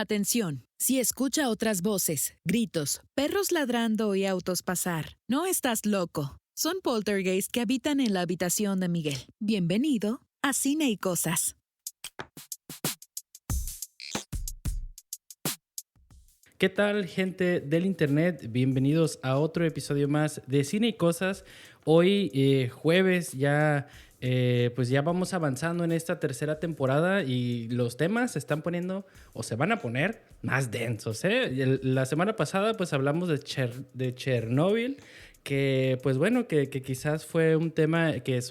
Atención, si escucha otras voces, gritos, perros ladrando y autos pasar, no estás loco. Son poltergeists que habitan en la habitación de Miguel. Bienvenido a Cine y Cosas. ¿Qué tal, gente del internet? Bienvenidos a otro episodio más de Cine y Cosas. Hoy, jueves, pues ya vamos avanzando en esta tercera temporada y los temas se están poniendo o se van a poner más densos, ¿eh? La semana pasada pues hablamos de Chernobyl, que pues bueno, que quizás fue un tema que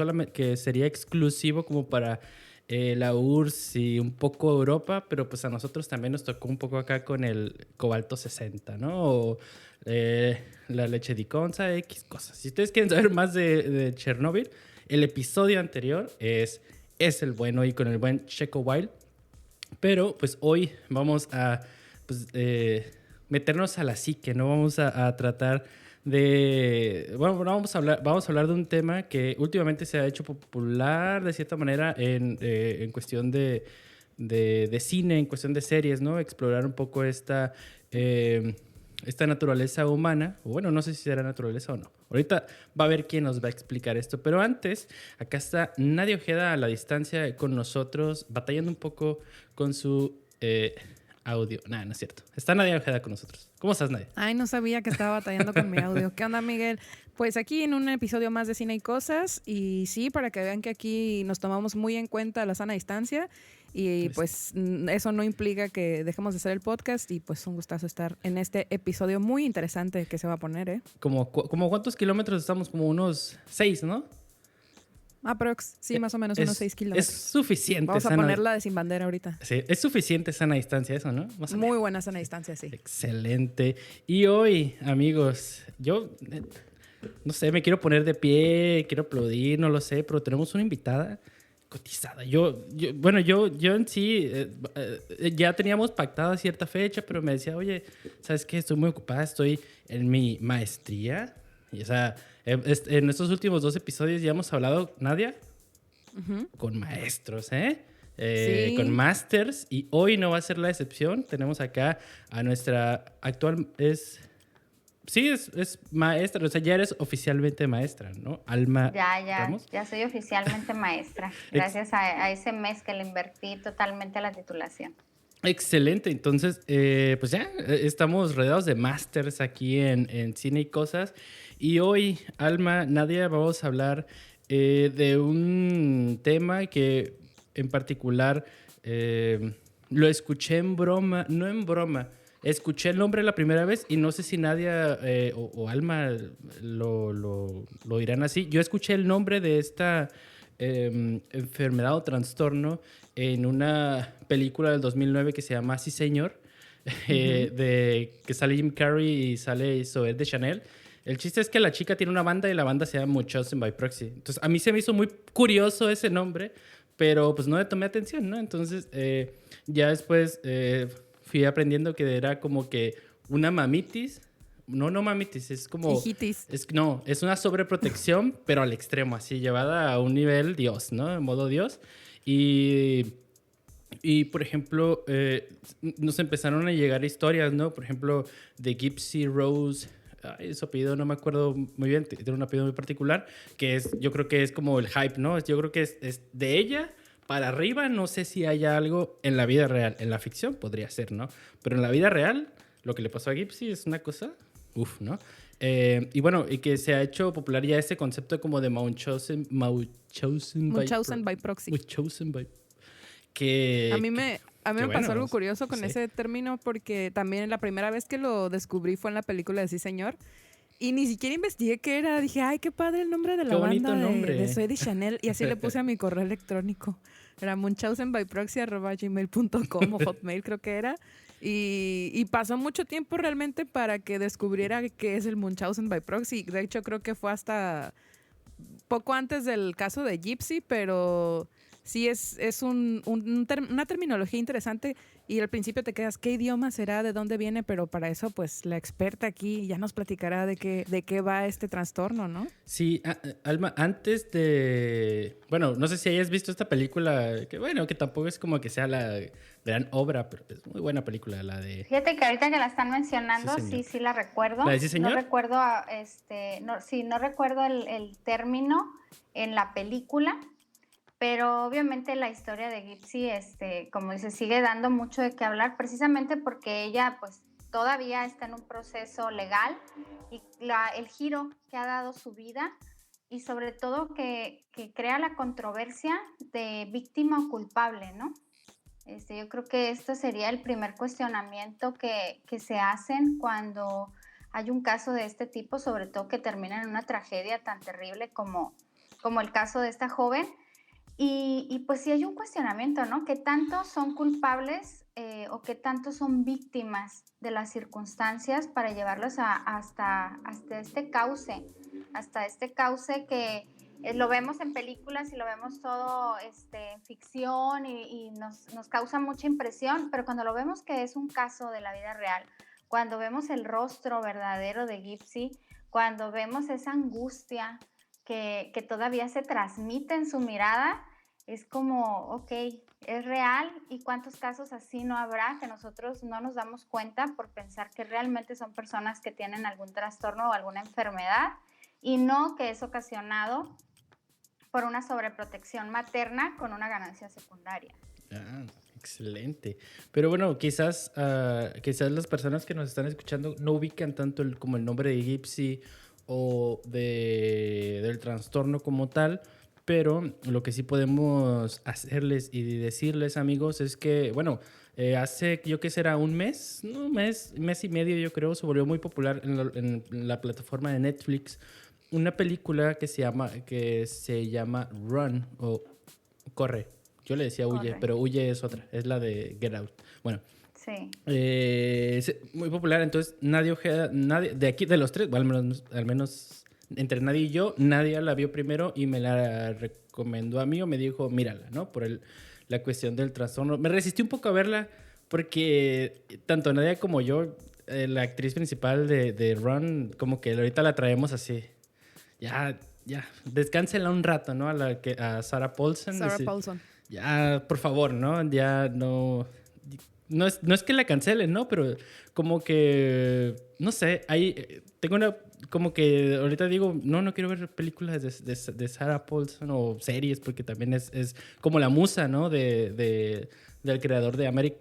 sería exclusivo como para la URSS y un poco Europa, pero pues a nosotros también nos tocó un poco acá con el cobalto 60, ¿no? O la leche de Conza, X cosas. Si ustedes quieren saber más de Chernobyl, el episodio anterior es el bueno y con el buen Checo Wild. Pero pues hoy vamos a pues, meternos a la psique, ¿no? Vamos a tratar bueno, vamos a hablar de un tema que últimamente se ha hecho popular de cierta manera en cuestión de cine, en cuestión de series, ¿no? Explorar un poco esta naturaleza humana. O bueno, no sé si será naturaleza o no. Ahorita va a haber quién nos va a explicar esto. Pero antes, acá está Nadia Ojeda a la distancia con nosotros, batallando un poco con su audio. Nada, no es cierto. Está Nadia Ojeda con nosotros. ¿Cómo estás, Nadia? Ay, no sabía que estaba batallando con mi audio. ¿Qué onda, Miguel? Pues aquí en un episodio más de Cine y Cosas. Y sí, para que vean que aquí nos tomamos muy en cuenta la sana distancia. Y pues eso no implica que dejemos de hacer el podcast. Y pues un gustazo estar en este episodio muy interesante que se va a poner, ¿eh? ¿Como cuántos kilómetros estamos? Como unos 6, ¿no? Aprox, sí, más o menos unos 6 kilómetros. Es suficiente. Vamos a ponerla de sin bandera ahorita. Sí, es suficiente sana distancia eso, ¿no? Muy buena sana distancia, sí. Excelente. Y hoy, amigos, yo no sé, me quiero poner de pie, quiero aplaudir, no lo sé, pero tenemos una invitada cotizada. Yo en sí ya teníamos pactada cierta fecha, pero me decía, oye, ¿sabes qué? Estoy muy ocupada, estoy en mi maestría. Y, o sea, en estos últimos 2 episodios ya hemos hablado, Nadia, con maestros, ¿eh? Sí. Con masters, y hoy no va a ser la excepción. Tenemos acá a nuestra actual... es maestra, o sea, ya eres oficialmente maestra, ¿no? Alma Ramos. Ya soy oficialmente maestra, gracias a ese mes que le invertí totalmente a la titulación. Excelente, entonces pues ya estamos rodeados de másters aquí en Cine y Cosas, y hoy, Alma, Nadia, vamos a hablar de un tema que en particular lo escuché en broma, no en broma, escuché el nombre la primera vez y no sé si Nadia o Alma lo dirán así. Yo escuché el nombre de esta enfermedad o trastorno en una película del 2009 que se llama Sí, señor, que sale Jim Carrey y sale Zoe de Chanel. El chiste es que la chica tiene una banda y la banda se llama Munchausen by Proxy. Entonces, a mí se me hizo muy curioso ese nombre, pero pues no le tomé atención, ¿no? Entonces, ya después fui aprendiendo que era como que una mamitis. No mamitis, es como... Hijitis. Es una sobreprotección, pero al extremo, así, llevada a un nivel Dios, ¿no? En modo Dios. Y por ejemplo, nos empezaron a llegar historias, ¿no? Por ejemplo, de Gypsy Rose... su apellido no me acuerdo muy bien, tiene un apellido muy particular, que yo creo que es como el hype, ¿no? Yo creo que es de ella para arriba. No sé si haya algo en la vida real. En la ficción podría ser, ¿no? Pero en la vida real, lo que le pasó a Gypsy es una cosa, ¿no? Y bueno, y que se ha hecho popular ya ese concepto como de Munchausen by proxy. A mí me pasó algo curioso con ese término, porque también la primera vez que lo descubrí fue en la película de Sí, señor. Y ni siquiera investigué qué era. Dije, ay, qué padre el nombre de la banda de Zoe de Chanel. Y así le puse a mi correo electrónico. Era munchausenbyproxy@gmail.com o Hotmail creo que era. Y pasó mucho tiempo realmente para que descubriera qué es el Munchausen by Proxy. De hecho, creo que fue hasta poco antes del caso de Gypsy, pero sí es una terminología interesante y al principio te quedas, ¿qué idioma será? ¿De dónde viene? Pero para eso, pues, la experta aquí ya nos platicará de qué va este trastorno, ¿no? Sí, Alma, antes de... Bueno, no sé si hayas visto esta película, que bueno, que tampoco es como que sea la gran obra, pero es muy buena película, la de... Fíjate que ahorita que la están mencionando, Sí, señor. sí la recuerdo. ¿La de Sí, señor? No recuerdo, no recuerdo el término en la película, pero obviamente la historia de Gypsy, como dice, sigue dando mucho de qué hablar, precisamente porque ella, pues, todavía está en un proceso legal y el giro que ha dado su vida y sobre todo que crea la controversia de víctima o culpable, ¿no? Yo creo que esto sería el primer cuestionamiento que se hacen cuando hay un caso de este tipo, sobre todo que termina en una tragedia tan terrible como el caso de esta joven. Y pues sí hay un cuestionamiento, ¿no? ¿Qué tanto son culpables o qué tanto son víctimas de las circunstancias para llevarlos hasta este cauce? Hasta este cauce que lo vemos en películas y lo vemos todo en ficción y nos causa mucha impresión, pero cuando lo vemos que es un caso de la vida real, cuando vemos el rostro verdadero de Gypsy, cuando vemos esa angustia que todavía se transmite en su mirada, es como, ok, es real y cuántos casos así no habrá que nosotros no nos damos cuenta por pensar que realmente son personas que tienen algún trastorno o alguna enfermedad y no que es ocasionado por una sobreprotección materna con una ganancia secundaria. Ah, excelente. Pero bueno, quizás las personas que nos están escuchando no ubican tanto como el nombre de Gypsy o del trastorno como tal, pero lo que sí podemos hacerles y decirles, amigos, es que, bueno, hace, yo qué será, un mes y medio, yo creo, se volvió muy popular en la plataforma de Netflix una película que se llama Run o Corre. Yo le decía Huye, Corre. pero Huye es otra, es la de Get Out. Bueno, Sí. es muy popular, entonces nadie de aquí, de los tres, o al menos entre nadie y yo, nadie la vio primero y me la recomendó a mí o me dijo, mírala, ¿no? Por la cuestión del trastorno. Me resistí un poco a verla porque tanto Nadia como yo, la actriz principal de Run, como que ahorita la traemos así. Ya, descánsela un rato, ¿no? A Sarah Paulson. Sarah Paulson. Ya, por favor, ¿no? Ya no... No es que la cancelen, ¿no? Pero como que, no sé, tengo como que ahorita digo, no quiero ver películas de Sarah Paulson o series, porque también es como la musa, ¿no? Del creador de América,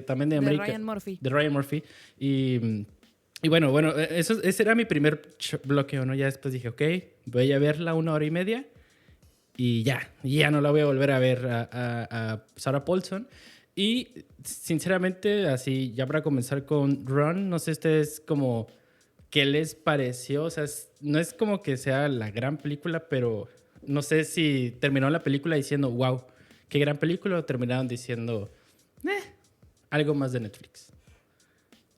también de América. De Ryan Murphy. Y bueno, ese era mi primer bloqueo, ¿no? Ya después dije, ok, voy a verla 1 hora y media y ya no la voy a volver a ver a Sarah Paulson. Y sinceramente, así ya para comenzar con Run, no sé ustedes como qué les pareció. O sea, no es como que sea la gran película, pero no sé si terminó la película diciendo, wow, qué gran película, o terminaron diciendo, algo más de Netflix.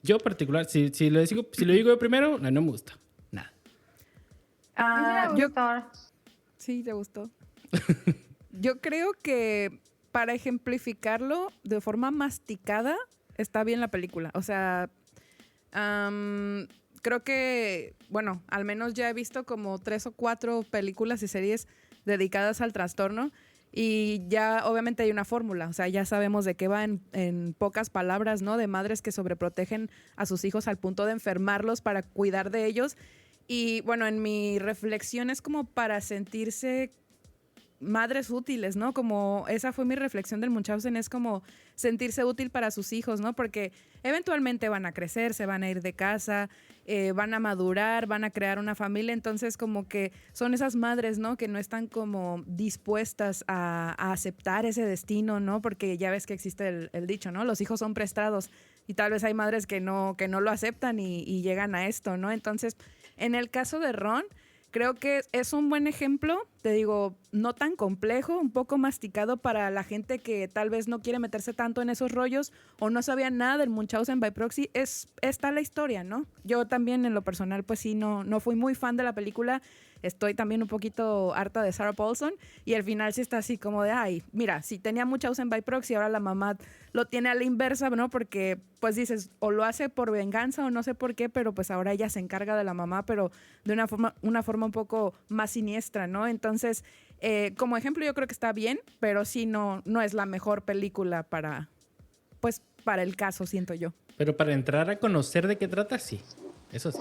Yo particular, si lo digo yo primero, no me gusta. Nada. Sí, te gustó. Yo creo que para ejemplificarlo de forma masticada, está bien la película. O sea, creo que, bueno, al menos ya he visto como 3 o 4 películas y series dedicadas al trastorno y ya obviamente hay una fórmula. O sea, ya sabemos de qué va en pocas palabras, ¿no? De madres que sobreprotegen a sus hijos al punto de enfermarlos para cuidar de ellos. Y bueno, en mi reflexión es como para sentirse madres útiles, ¿no? Como esa fue mi reflexión del Munchausen, es como sentirse útil para sus hijos, ¿no? Porque eventualmente van a crecer, se van a ir de casa, van a madurar, van a crear una familia, entonces como que son esas madres, ¿no? Que no están como dispuestas a aceptar ese destino, ¿no? Porque ya ves que existe el dicho, ¿no? Los hijos son prestados y tal vez hay madres que no lo aceptan y llegan a esto, ¿no? Entonces, en el caso de Ron, creo que es un buen ejemplo, te digo, no tan complejo, un poco masticado para la gente que tal vez no quiere meterse tanto en esos rollos o no sabía nada del Munchausen by proxy. Está la historia, ¿no? Yo también en lo personal, pues sí, no fui muy fan de la película estoy también un poquito harta de Sarah Paulson y al final sí está así como de, ay, mira, si tenía mucha Ausen by proxy, ahora la mamá lo tiene a la inversa, ¿no? Porque pues dices, o lo hace por venganza o no sé por qué, pero pues ahora ella se encarga de la mamá, pero de una forma un poco más siniestra, ¿no? Entonces, como ejemplo yo creo que está bien, pero sí no es la mejor película para el caso, siento yo. Pero para entrar a conocer de qué trata, sí. Eso sí.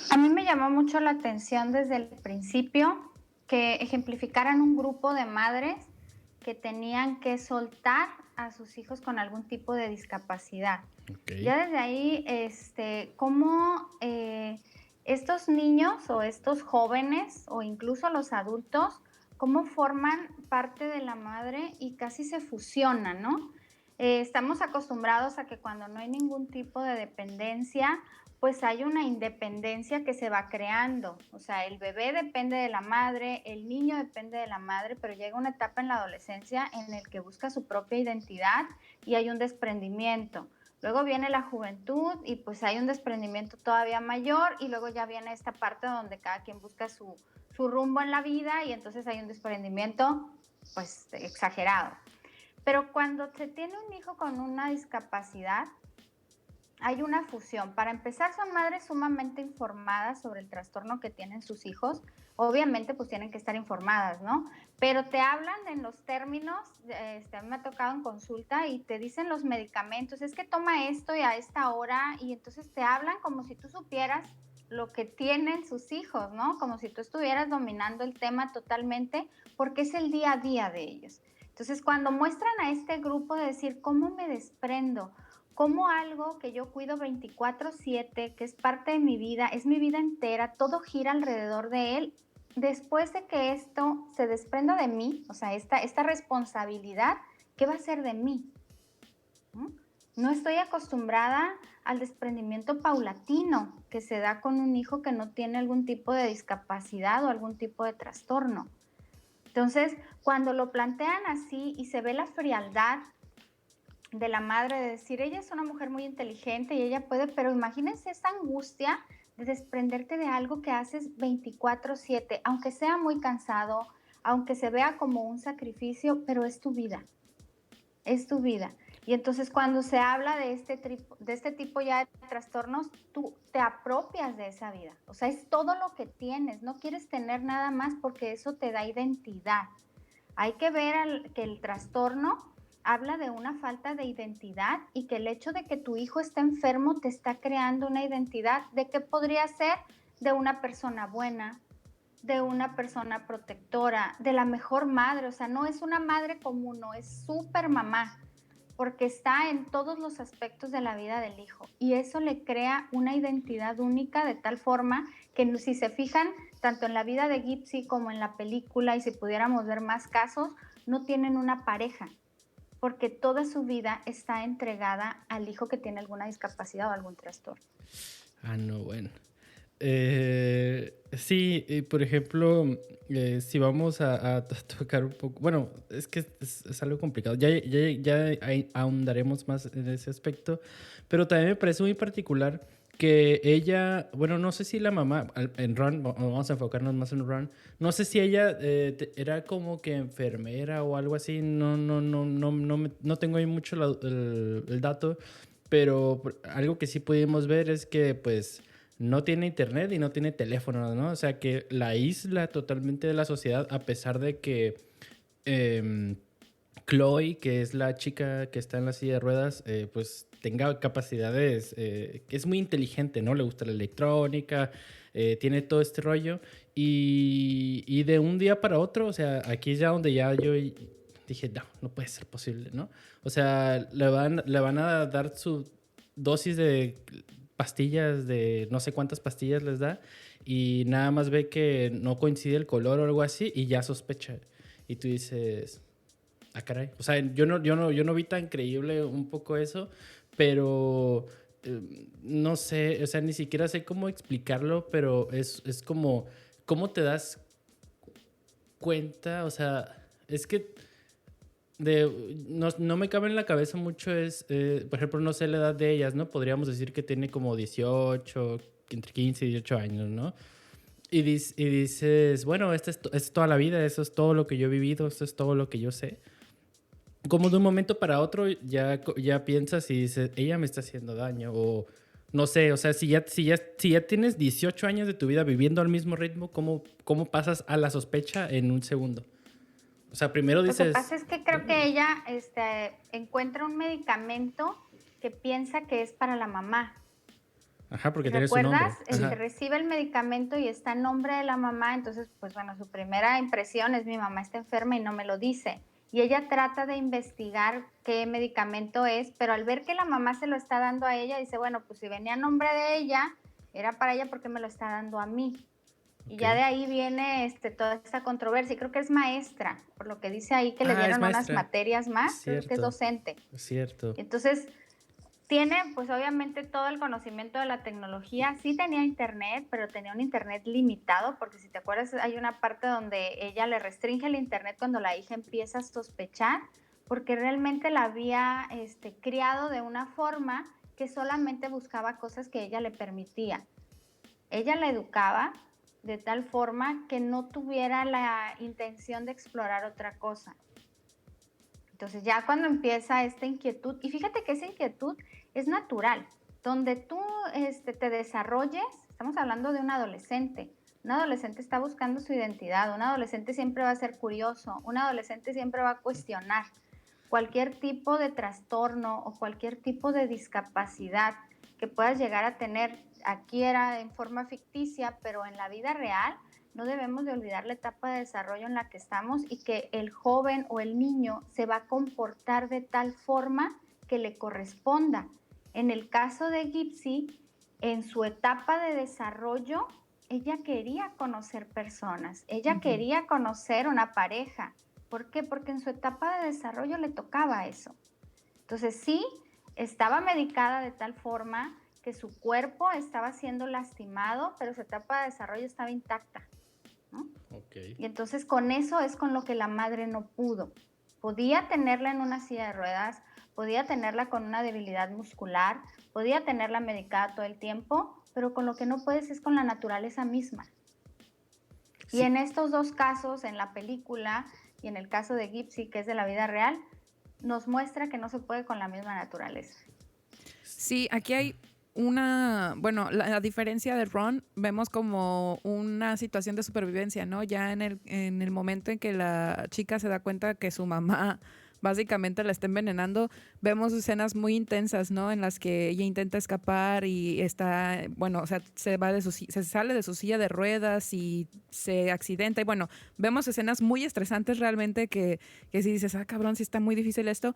A mí me llamó mucho la atención desde el principio que ejemplificaran un grupo de madres que tenían que soltar a sus hijos con algún tipo de discapacidad. Okay. Ya desde ahí, cómo estos niños o estos jóvenes o incluso los adultos, cómo forman parte de la madre y casi se fusionan, ¿no? Estamos acostumbrados a que cuando no hay ningún tipo de dependencia, pues hay una independencia que se va creando. O sea, el bebé depende de la madre, el niño depende de la madre, pero llega una etapa en la adolescencia en el que busca su propia identidad y hay un desprendimiento. Luego viene la juventud y pues hay un desprendimiento todavía mayor y luego ya viene esta parte donde cada quien busca su rumbo en la vida y entonces hay un desprendimiento pues exagerado. Pero cuando se tiene un hijo con una discapacidad, hay una fusión. Para empezar, son madres sumamente informadas sobre el trastorno que tienen sus hijos. Obviamente, pues tienen que estar informadas, ¿no? Pero te hablan en los términos, a mí me ha tocado en consulta y te dicen los medicamentos, es que toma esto y a esta hora, y entonces te hablan como si tú supieras lo que tienen sus hijos, ¿no? Como si tú estuvieras dominando el tema totalmente, porque es el día a día de ellos. Entonces, cuando muestran a este grupo de decir, ¿cómo me desprendo? ¿Cómo algo que yo cuido 24/7, que es parte de mi vida, es mi vida entera, todo gira alrededor de él? Después de que esto se desprenda de mí, o sea, esta responsabilidad, ¿qué va a ser de mí? No estoy acostumbrada al desprendimiento paulatino que se da con un hijo que no tiene algún tipo de discapacidad o algún tipo de trastorno. Entonces, cuando lo plantean así y se ve la frialdad de la madre de decir, ella es una mujer muy inteligente y ella puede, pero imagínense esa angustia de desprenderte de algo que haces 24/7, aunque sea muy cansado, aunque se vea como un sacrificio, pero es tu vida, es tu vida. Y entonces cuando se habla de este tipo ya de trastornos, tú te apropias de esa vida. O sea, es todo lo que tienes. No quieres tener nada más porque eso te da identidad. Hay que ver que el trastorno habla de una falta de identidad y que el hecho de que tu hijo esté enfermo te está creando una identidad de que podría ser de una persona buena, de una persona protectora, de la mejor madre. O sea, no es una madre común, no, es súper mamá, porque está en todos los aspectos de la vida del hijo y eso le crea una identidad única de tal forma que si se fijan tanto en la vida de Gypsy como en la película y si pudiéramos ver más casos, no tienen una pareja porque toda su vida está entregada al hijo que tiene alguna discapacidad o algún trastorno. Ah, no, bueno. Sí, por ejemplo, si vamos a tocar un poco, bueno, es que es algo complicado, ya ahondaremos más en ese aspecto, pero también me parece muy particular que ella, bueno, no sé si la mamá, en Ron, vamos a enfocarnos más en Ron, no sé si ella era como que enfermera o algo así, no tengo ahí mucho el dato, pero algo que sí pudimos ver es que pues no tiene internet y no tiene teléfono, ¿no? O sea, que la aísla totalmente de la sociedad a pesar de que Chloe, que es la chica que está en la silla de ruedas, pues tenga capacidades, que es muy inteligente, ¿no? Le gusta la electrónica, tiene todo este rollo y de un día para otro, o sea, aquí es ya donde ya yo dije, no puede ser posible, ¿no? O sea, le van a dar su dosis de pastillas, de no sé cuántas pastillas les da y nada más ve que no coincide el color o algo así y ya sospecha. Y tú dices, ah, caray. O sea, yo no vi tan creíble un poco eso, pero no sé, o sea, ni siquiera sé cómo explicarlo, pero es como, ¿cómo te das cuenta? O sea, es que no me cabe en la cabeza mucho por ejemplo, no sé la edad de ellas, ¿no? Podríamos decir que tiene como 18, entre 15 y 18 años, ¿no? Y dices, bueno, esto es toda la vida, eso es todo lo que yo he vivido, esto es todo lo que yo sé. Como de un momento para otro ya piensas y dices, ella me está haciendo daño o no sé, o sea, si ya tienes 18 años de tu vida viviendo al mismo ritmo, ¿cómo pasas a la sospecha en un segundo? O sea, primero Lo que dices... pasa es que creo que ella encuentra un medicamento que piensa que es para la mamá. Ajá, porque tiene su nombre. ¿Recuerdas? Ajá. Recibe el medicamento y está en nombre de la mamá, entonces, pues bueno, su primera impresión es mi mamá está enferma y no me lo dice. Y ella trata de investigar qué medicamento es, pero al ver que la mamá se lo está dando a ella, dice, bueno, pues si venía a nombre de ella, era para ella porque me lo está dando a mí. Y Ok. ya de ahí viene toda esta controversia. Y creo que es maestra, por lo que dice ahí que le Es dieron unas maestra. materias Es más, creo que es cierto, docente. es cierto. Entonces, tiene pues obviamente todo el conocimiento de la tecnología. Sí tenía internet, pero tenía un internet limitado, porque si te acuerdas hay una parte donde ella le restringe el internet cuando la hija empieza a sospechar, porque realmente la había criado de una forma que solamente buscaba cosas que ella le permitía. Ella la educaba de tal forma que no tuviera la intención de explorar otra cosa. Entonces ya cuando empieza esta inquietud, y fíjate que esa inquietud es natural, donde tú te desarrolles, estamos hablando de un adolescente está buscando su identidad, un adolescente siempre va a ser curioso, un adolescente siempre va a cuestionar cualquier tipo de trastorno o cualquier tipo de discapacidad que puedas llegar a tener. Aquí era en forma ficticia, pero en la vida real no debemos de olvidar la etapa de desarrollo en la que estamos y que el joven o el niño se va a comportar de tal forma que le corresponda. En el caso de Gypsy, en su etapa de desarrollo, ella quería conocer personas, ella quería conocer una pareja. ¿Por qué? Porque en su etapa de desarrollo le tocaba eso. Entonces sí, estaba medicada de tal forma que su cuerpo estaba siendo lastimado, pero su etapa de desarrollo estaba intacta, ¿no? Okay. Y entonces con eso es con lo que la madre no pudo. Podía tenerla en una silla de ruedas, podía tenerla con una debilidad muscular, podía tenerla medicada todo el tiempo, pero con lo que no puedes es con la naturaleza misma. Sí. Y en estos dos casos, en la película y en el caso de Gypsy, que es de la vida real, nos muestra que no se puede con la misma naturaleza. Sí, aquí hay bueno, la diferencia de Ron, vemos como una situación de supervivencia, ¿no? Ya en el momento en que la chica se da cuenta que su mamá básicamente la está envenenando, vemos escenas muy intensas, ¿no? En las que ella intenta escapar y está, bueno, o sea, se sale de su silla de ruedas y se accidenta. Y bueno, vemos escenas muy estresantes realmente que si dices, cabrón, sí está muy difícil esto.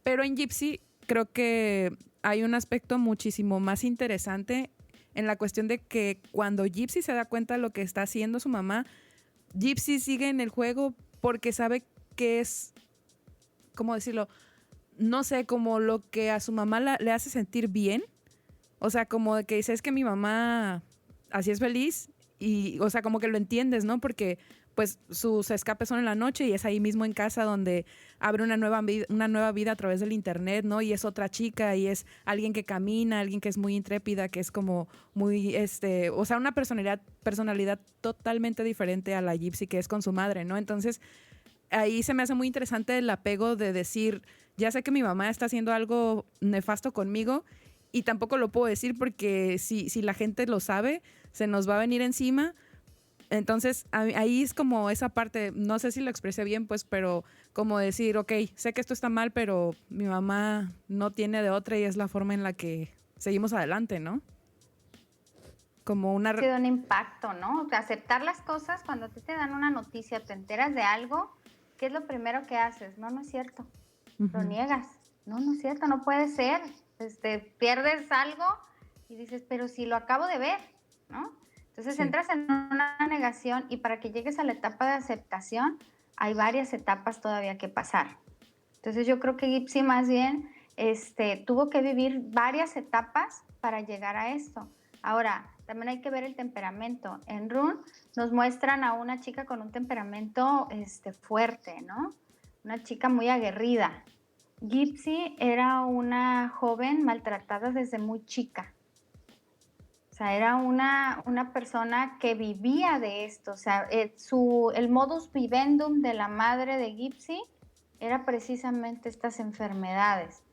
Pero en Gypsy creo que hay un aspecto muchísimo más interesante en la cuestión de que cuando Gypsy se da cuenta de lo que está haciendo su mamá, Gypsy sigue en el juego porque sabe que es, ¿cómo decirlo? No sé, como lo que a su mamá le hace sentir bien. O sea, como de que dice, es que mi mamá así es feliz. Y, o sea, como que lo entiendes, ¿no? Porque pues sus escapes son en la noche y es ahí mismo en casa donde abre una nueva vida a través del internet, ¿no? Y es otra chica y es alguien que camina, alguien que es muy intrépida, que es como muy, o sea, una personalidad totalmente diferente a la Gypsy que es con su madre, ¿no? Entonces, ahí se me hace muy interesante el apego de decir, ya sé que mi mamá está haciendo algo nefasto conmigo y tampoco lo puedo decir porque si la gente lo sabe, se nos va a venir encima. Entonces, ahí es como esa parte, no sé si lo expresé bien, pues, pero como decir, ok, sé que esto está mal, pero mi mamá no tiene de otra y es la forma en la que seguimos adelante, ¿no? Como una... Ha sido un impacto, ¿no? Aceptar las cosas cuando te dan una noticia, te enteras de algo, ¿qué es lo primero que haces? No, no es cierto. Lo niegas. No, no es cierto, no puede ser. Pierdes algo y dices, pero si lo acabo de ver, ¿no? Entonces entras en una negación y para que llegues a la etapa de aceptación hay varias etapas todavía que pasar. Entonces yo creo que Gypsy más bien tuvo que vivir varias etapas para llegar a esto. Ahora, también hay que ver el temperamento. En Rune nos muestran a una chica con un temperamento fuerte, ¿no? Una chica muy aguerrida. Gypsy era una joven maltratada desde muy chica. O sea, era una persona que vivía de esto. O sea, el modus vivendum de la madre de Gypsy era precisamente estas enfermedades.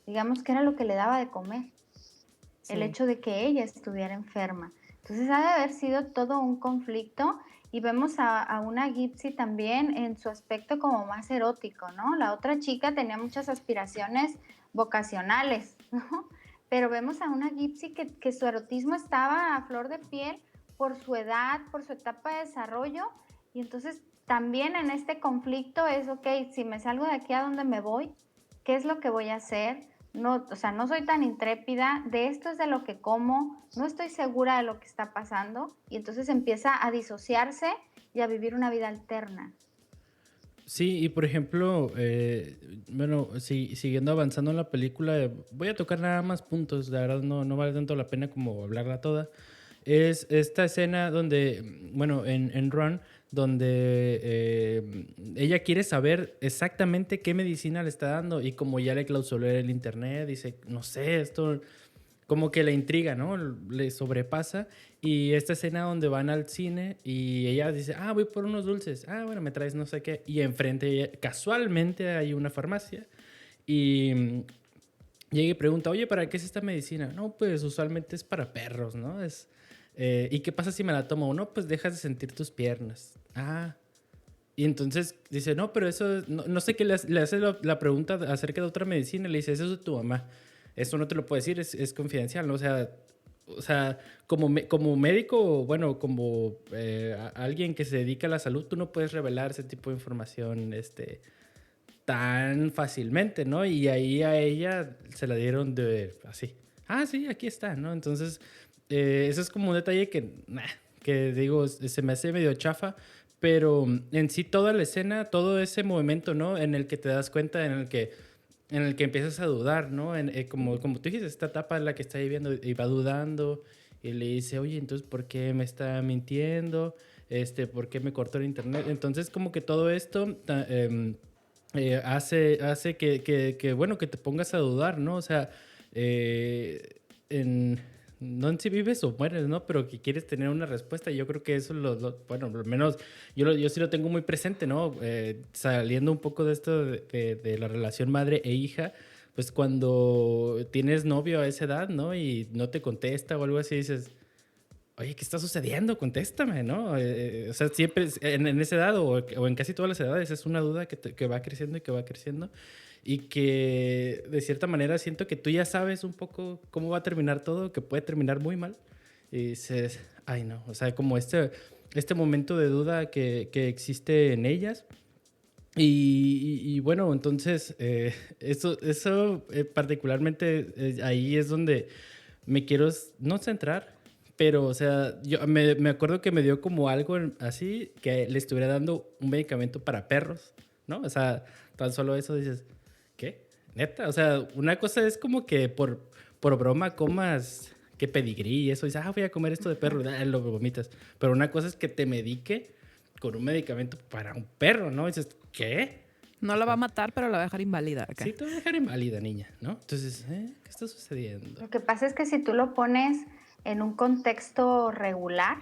Digamos que era lo que le daba de comer, el Sí. hecho de que ella estuviera enferma. Entonces ha de haber sido todo un conflicto y vemos a una Gypsy también en su aspecto como más erótico, ¿no? La otra chica tenía muchas aspiraciones vocacionales, ¿no? Pero vemos a una Gypsy que su erotismo estaba a flor de piel por su edad, por su etapa de desarrollo, y entonces también en este conflicto es, ok, si me salgo de aquí, ¿a dónde me voy? ¿Qué es lo que voy a hacer? No, o sea, no soy tan intrépida, de esto es de lo que como, no estoy segura de lo que está pasando, y entonces empieza a disociarse y a vivir una vida alterna. Sí, y por ejemplo, bueno, siguiendo avanzando en la película, voy a tocar nada más puntos, la verdad no vale tanto la pena como hablarla toda. Es esta escena donde, bueno, en Run, donde ella quiere saber exactamente qué medicina le está dando y como ya le clausuró el internet, dice, no sé, esto como que la intriga, ¿no? Le sobrepasa. Y esta escena donde van al cine y ella dice, voy por unos dulces. Bueno, me traes no sé qué. Y enfrente, casualmente, hay una farmacia. Y llega y pregunta, oye, ¿para qué es esta medicina? No, pues usualmente es para perros, ¿no? ¿Y qué pasa si me la tomo? No, pues dejas de sentir tus piernas. Y entonces dice, no, pero eso, no sé qué le hace la pregunta acerca de otra medicina. Le dice, eso es de tu mamá. Eso no te lo puedo decir, es confidencial, ¿no? O sea como médico, bueno, como alguien que se dedica a la salud, tú no puedes revelar ese tipo de información tan fácilmente, ¿no? Y ahí a ella se la dieron de así. Sí, aquí está, ¿no? Entonces, eso es como un detalle que digo, se me hace medio chafa, pero en sí toda la escena, todo ese momento, ¿no? En el que te das cuenta, en el que empiezas a dudar, ¿no? Como tú dijiste, esta etapa en la que está viviendo y va dudando y le dice, oye, entonces, ¿por qué me está mintiendo? ¿Por qué me cortó el internet? Entonces, como que todo esto hace bueno, que te pongas a dudar, ¿no? O sea, no en si vives o mueres, ¿no? Pero que quieres tener una respuesta. Yo creo que eso, bueno, al menos yo sí lo tengo muy presente, ¿no? Saliendo un poco de esto de la relación madre e hija, pues cuando tienes novio a esa edad, ¿no? Y no te contesta o algo así, dices, oye, ¿qué está sucediendo? Contéstame, ¿no? O sea, siempre en esa edad o en casi todas las edades es una duda que va creciendo y que va creciendo y que de cierta manera siento que tú ya sabes un poco cómo va a terminar todo, que puede terminar muy mal y dices, ay no, o sea, como este momento de duda que existe en ellas. Y bueno, entonces, eso particularmente ahí es donde me quiero no centrar, pero, o sea, yo me acuerdo que me dio como algo así, que le estuviera dando un medicamento para perros, ¿no? O sea, tan solo eso dices, ¿qué? ¿Neta? O sea, una cosa es como que por broma comas que pedigrí y eso, dices, voy a comer esto de perro, lo vomitas. Pero una cosa es que te medique con un medicamento para un perro, ¿no? Y dices, ¿qué? No la va a matar, pero la va a dejar inválida acá. Sí, te va a dejar inválida, niña, ¿no? Entonces, ¿qué está sucediendo? Lo que pasa es que si tú lo pones en un contexto regular,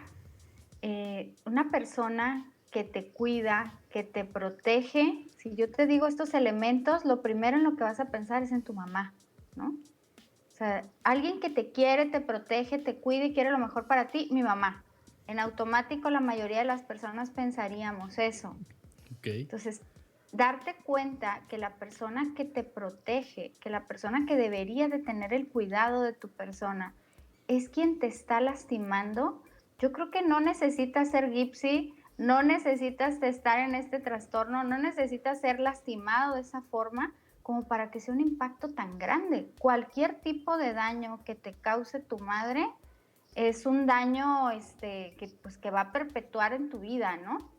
una persona que te cuida, que te protege, si yo te digo estos elementos, lo primero en lo que vas a pensar es en tu mamá, ¿no? O sea, alguien que te quiere, te protege, te cuida y quiere lo mejor para ti, mi mamá. En automático la mayoría de las personas pensaríamos eso. Okay. Entonces, darte cuenta que la persona que te protege, que la persona que debería de tener el cuidado de tu persona, es quien te está lastimando, yo creo que no necesitas ser Gypsy, no necesitas estar en este trastorno, no necesitas ser lastimado de esa forma como para que sea un impacto tan grande. Cualquier tipo de daño que te cause tu madre es un daño que va a perpetuar en tu vida, ¿no?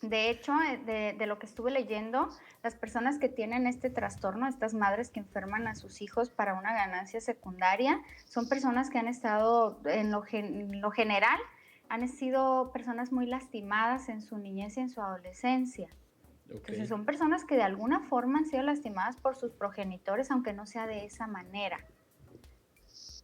De hecho, de lo que estuve leyendo, las personas que tienen este trastorno, estas madres que enferman a sus hijos para una ganancia secundaria, son personas que han estado, en lo general, han sido personas muy lastimadas en su niñez y en su adolescencia. Okay. Entonces son personas que de alguna forma han sido lastimadas por sus progenitores, aunque no sea de esa manera.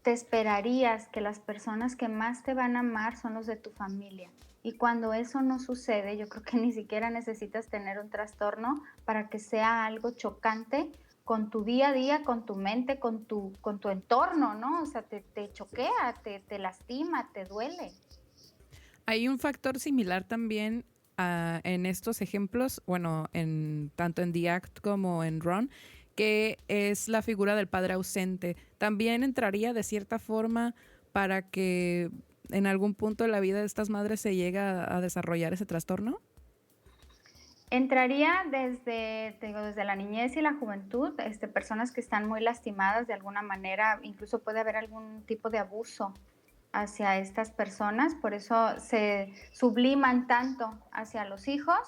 te esperarías que las personas que más te van a amar son los de tu familia. Y cuando eso no sucede, yo creo que ni siquiera necesitas tener un trastorno para que sea algo chocante con tu día a día, con tu mente, con tu entorno, ¿no? O sea, te choquea, te lastima, te duele. Hay un factor similar también en estos ejemplos, bueno, tanto en The Act como en Ron, que es la figura del padre ausente. ¿También entraría de cierta forma para que en algún punto de la vida de estas madres se llegue a desarrollar ese trastorno? Entraría desde la niñez y la juventud, personas que están muy lastimadas de alguna manera, incluso puede haber algún tipo de abuso hacia estas personas, por eso se subliman tanto hacia los hijos.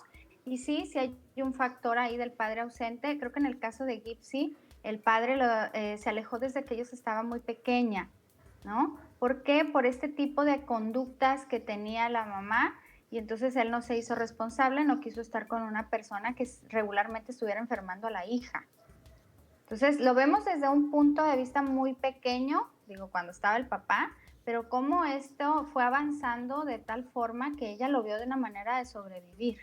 Y sí, sí hay un factor ahí del padre ausente. Creo que en el caso de Gypsy, el padre se alejó desde que ella estaba muy pequeña, ¿no? ¿Por qué? Por este tipo de conductas que tenía la mamá, y entonces él no se hizo responsable, no quiso estar con una persona que regularmente estuviera enfermando a la hija. Entonces lo vemos desde un punto de vista muy pequeño, digo, cuando estaba el papá, pero cómo esto fue avanzando de tal forma que ella lo vio de una manera de sobrevivir.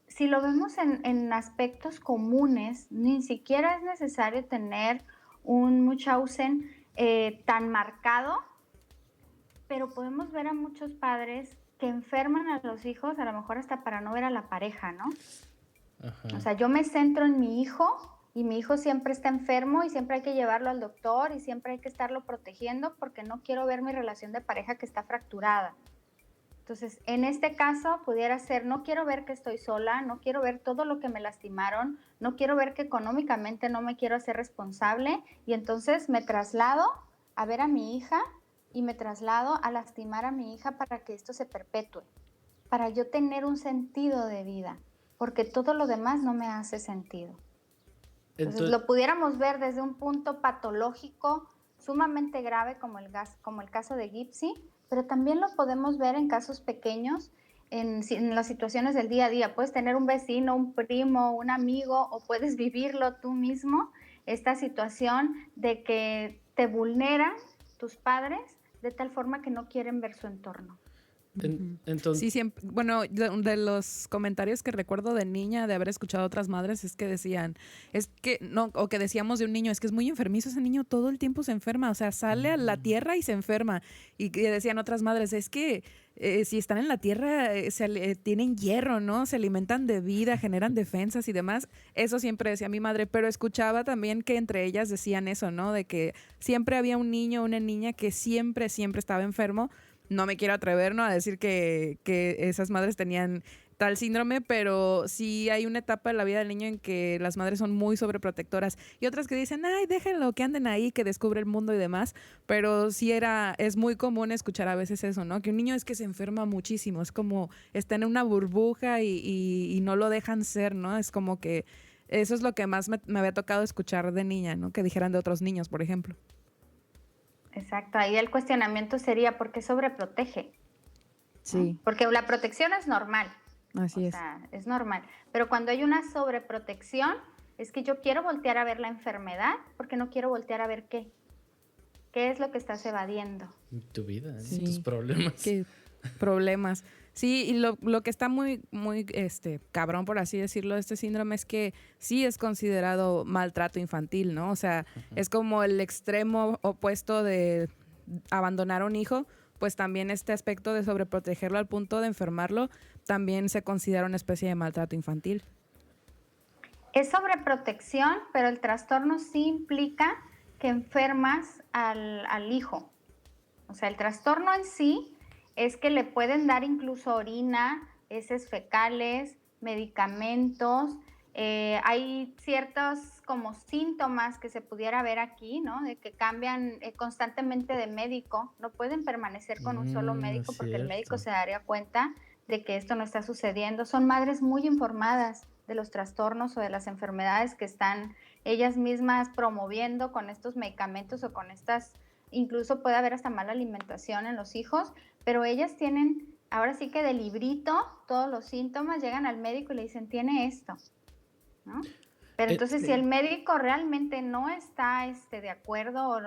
Si lo vemos en aspectos comunes, ni siquiera es necesario tener un Munchausen tan marcado, pero podemos ver a muchos padres que enferman a los hijos, a lo mejor hasta para no ver a la pareja, ¿no? Ajá. O sea, yo me centro en mi hijo y mi hijo siempre está enfermo y siempre hay que llevarlo al doctor y siempre hay que estarlo protegiendo porque no quiero ver mi relación de pareja que está fracturada. Entonces, en este caso pudiera ser, no quiero ver que estoy sola, no quiero ver todo lo que me lastimaron, no quiero ver que económicamente no me quiero hacer responsable y entonces me traslado a ver a mi hija y me traslado a lastimar a mi hija para que esto se perpetúe, para yo tener un sentido de vida, porque todo lo demás no me hace sentido. Entonces lo pudiéramos ver desde un punto patológico sumamente grave como el caso de Gypsy, pero también lo podemos ver en casos pequeños, en las situaciones del día a día. Puedes tener un vecino, un primo, un amigo, o puedes vivirlo tú mismo, esta situación de que te vulneran tus padres de tal forma que no quieren ver su entorno. Entonces, sí, siempre, bueno, de los comentarios que recuerdo de niña de haber escuchado a otras madres es que decían, es que no, o que decíamos de un niño, es que es muy enfermizo ese niño, todo el tiempo se enferma, o sea, sale a la tierra y se enferma. Y decían otras madres, es que si están en la tierra tienen hierro, ¿no? Se alimentan de vida, generan defensas y demás. Eso siempre decía mi madre, pero escuchaba también que entre ellas decían eso, ¿no? De que siempre había un niño o una niña que siempre estaba enfermo. No me quiero atrever, ¿no?, a decir que esas madres tenían tal síndrome, pero sí hay una etapa de la vida del niño en que las madres son muy sobreprotectoras y otras que dicen, ay, déjenlo, que anden ahí, que descubre el mundo y demás, pero sí es muy común escuchar a veces eso, ¿no? Que un niño es que se enferma muchísimo, es como está en una burbuja y no lo dejan ser, ¿no? Es como que eso es lo que más me había tocado escuchar de niña, ¿no? Que dijeran de otros niños, por ejemplo. Exacto, ahí el cuestionamiento sería ¿por qué sobreprotege? Sí. ¿No? Porque la protección es normal. Así es. O sea, es normal. Pero cuando hay una sobreprotección, es que yo quiero voltear a ver la enfermedad porque no quiero voltear a ver qué. ¿Qué es lo que estás evadiendo? Tu vida, sí. Tus problemas. ¿Qué problemas? Sí, y lo que está muy cabrón, por así decirlo, de este síndrome es que sí es considerado maltrato infantil, ¿no? O sea, es como el extremo opuesto de abandonar a un hijo, pues también este aspecto de sobreprotegerlo al punto de enfermarlo también se considera una especie de maltrato infantil. Es sobreprotección, pero el trastorno sí implica que enfermas al hijo. O sea, el trastorno en sí es que le pueden dar incluso orina, heces fecales, medicamentos. Hay ciertos como síntomas que se pudiera ver aquí, ¿no? De que cambian constantemente de médico. No pueden permanecer con un solo médico porque el médico se daría cuenta de que esto no está sucediendo. Son madres muy informadas de los trastornos o de las enfermedades que están ellas mismas promoviendo con estos medicamentos o con estas. Incluso puede haber hasta mala alimentación en los hijos, pero ellas tienen, ahora sí que de librito, todos los síntomas, llegan al médico y le dicen, tiene esto, ¿no? Pero entonces, Sí. si el médico realmente no está de acuerdo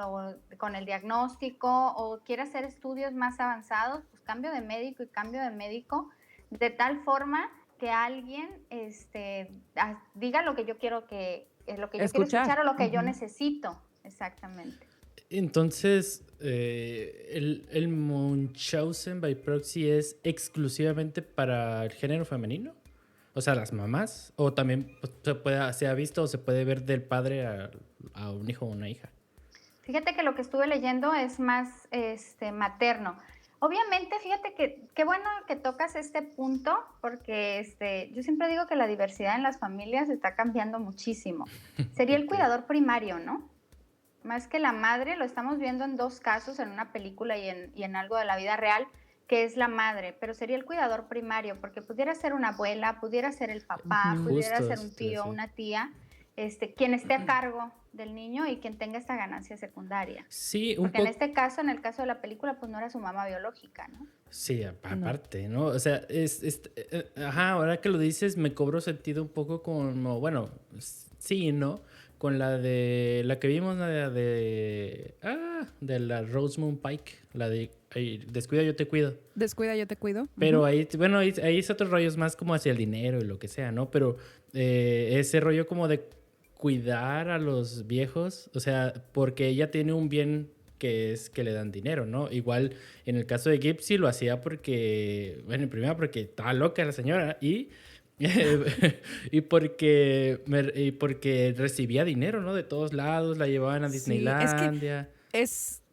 con el diagnóstico o quiere hacer estudios más avanzados, pues cambio de médico y cambio de médico, de tal forma que alguien diga lo que yo quiero lo que yo quiero escuchar o lo que yo necesito. Exactamente. Entonces, el Munchausen by proxy es exclusivamente para el género femenino. O sea, las mamás. O también pues, se ha visto o se puede ver del padre a un hijo o una hija. Fíjate que lo que estuve leyendo es más materno. Obviamente, fíjate que qué bueno que tocas este punto, porque yo siempre digo que la diversidad en las familias está cambiando muchísimo. Sería el cuidador primario, ¿no? Más que la madre, lo estamos viendo en 2 casos, en una película y en algo de la vida real, que es la madre, pero sería el cuidador primario, porque pudiera ser una abuela, pudiera ser el papá, pudiera ser un tío, sí. una tía, quien esté a cargo del niño y quien tenga esta ganancia secundaria. Sí, porque en este caso, en el caso de la película, pues no era su mamá biológica, ¿no? Sí, aparte, ¿no? O sea, ahora que lo dices, me cobró sentido un poco como, bueno, sí, ¿no? Con la que vimos, de la Rosamund Pike, la de Descuida, yo te cuido. Descuida, yo te cuido. Pero ahí es otros rollos más como hacia el dinero y lo que sea, ¿no? Pero ese rollo como de cuidar a los viejos, o sea, porque ella tiene un bien que es que le dan dinero, ¿no? Igual en el caso de Gypsy lo hacía porque, bueno, primero porque estaba loca la señora y porque recibía dinero, ¿no? De todos lados, la llevaban a Disneylandia.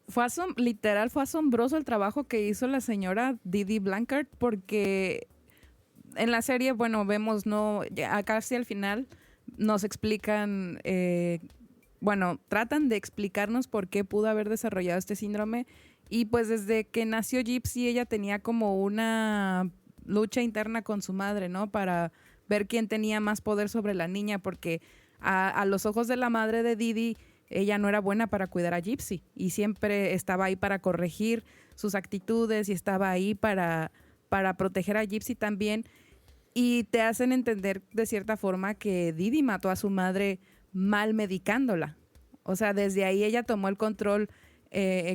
Fue asombroso el trabajo que hizo la señora Didi Blanchard, porque en la serie, bueno, vemos, ¿no? Casi al final nos explican, tratan de explicarnos por qué pudo haber desarrollado este síndrome. Y pues desde que nació Gypsy, ella tenía como una lucha interna con su madre, ¿no? Para ver quién tenía más poder sobre la niña, porque a los ojos de la madre de Didi, ella no era buena para cuidar a Gypsy y siempre estaba ahí para corregir sus actitudes y estaba ahí para proteger a Gypsy también. Y te hacen entender de cierta forma que Didi mató a su madre mal medicándola. O sea, desde ahí ella tomó el control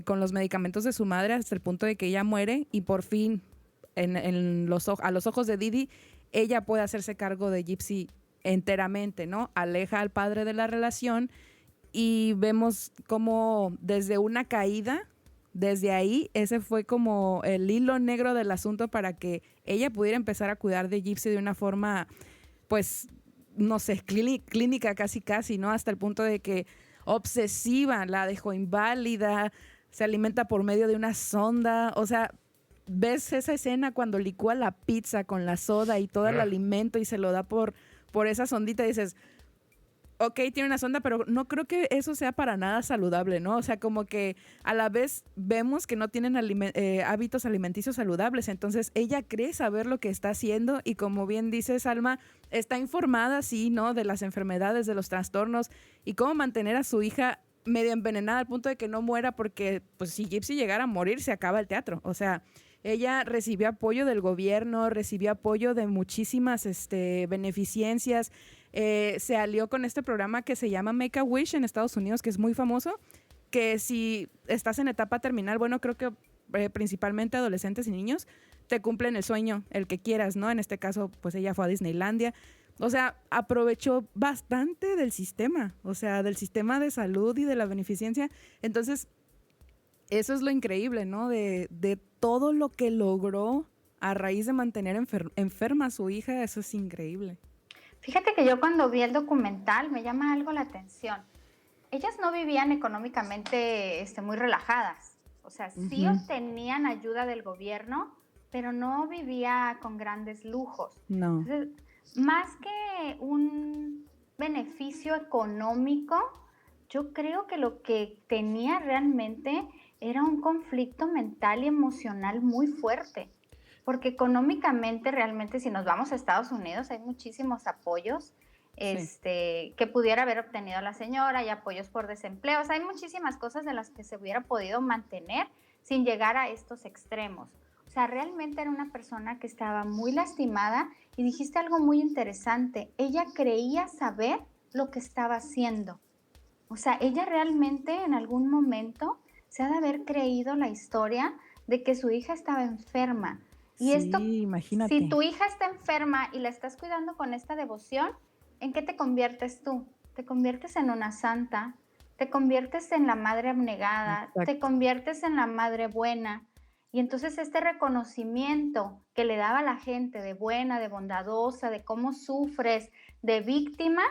con los medicamentos de su madre hasta el punto de que ella muere y por fin a los ojos de Didi, ella puede hacerse cargo de Gypsy enteramente, ¿no? Aleja al padre de la relación y vemos como desde una caída, desde ahí, ese fue como el hilo negro del asunto para que ella pudiera empezar a cuidar de Gypsy de una forma, pues, no sé, clínica casi, ¿no? Hasta el punto de que obsesiva, la dejó inválida, se alimenta por medio de una sonda, o sea, ves esa escena cuando licúa la pizza con la soda y todo el alimento y se lo da por esa sondita y dices, ok, tiene una sonda, pero no creo que eso sea para nada saludable, ¿no? O sea, como que a la vez vemos que no tienen hábitos alimenticios saludables, entonces ella cree saber lo que está haciendo y como bien dice Salma, está informada, sí, ¿no? De las enfermedades, de los trastornos y cómo mantener a su hija medio envenenada al punto de que no muera porque, pues, si Gypsy llegara a morir, se acaba el teatro. O sea, ella recibió apoyo del gobierno, recibió apoyo de muchísimas beneficencias. Se alió con este programa que se llama Make a Wish en Estados Unidos, que es muy famoso, que si estás en etapa terminal, bueno, creo que principalmente adolescentes y niños, te cumplen el sueño, el que quieras, ¿no? En este caso, pues ella fue a Disneylandia. O sea, aprovechó bastante del sistema, o sea, del sistema de salud y de la beneficencia. Entonces, eso es lo increíble, ¿no? De todo lo que logró a raíz de mantener enferma a su hija, eso es increíble. Fíjate que yo cuando vi el documental me llama algo la atención. Ellas no vivían económicamente muy relajadas. O sea, sí obtenían ayuda del gobierno, pero no vivía con grandes lujos. No. Entonces, más que un beneficio económico, yo creo que lo que tenía realmente era un conflicto mental y emocional muy fuerte. Porque económicamente, realmente, si nos vamos a Estados Unidos, hay muchísimos apoyos que pudiera haber obtenido la señora, y apoyos por desempleo. O sea, hay muchísimas cosas de las que se hubiera podido mantener sin llegar a estos extremos. O sea, realmente era una persona que estaba muy lastimada y dijiste algo muy interesante. Ella creía saber lo que estaba haciendo. O sea, ella realmente en algún momento se ha de haber creído la historia de que su hija estaba enferma. Y esto, Sí, imagínate. si tu hija está enferma y la estás cuidando con esta devoción, ¿en qué te conviertes tú? Te conviertes en una santa, te conviertes en la madre abnegada, Exacto. te conviertes en la madre buena. Y entonces este reconocimiento que le daba a la gente de buena, de bondadosa, de cómo sufres, de víctima,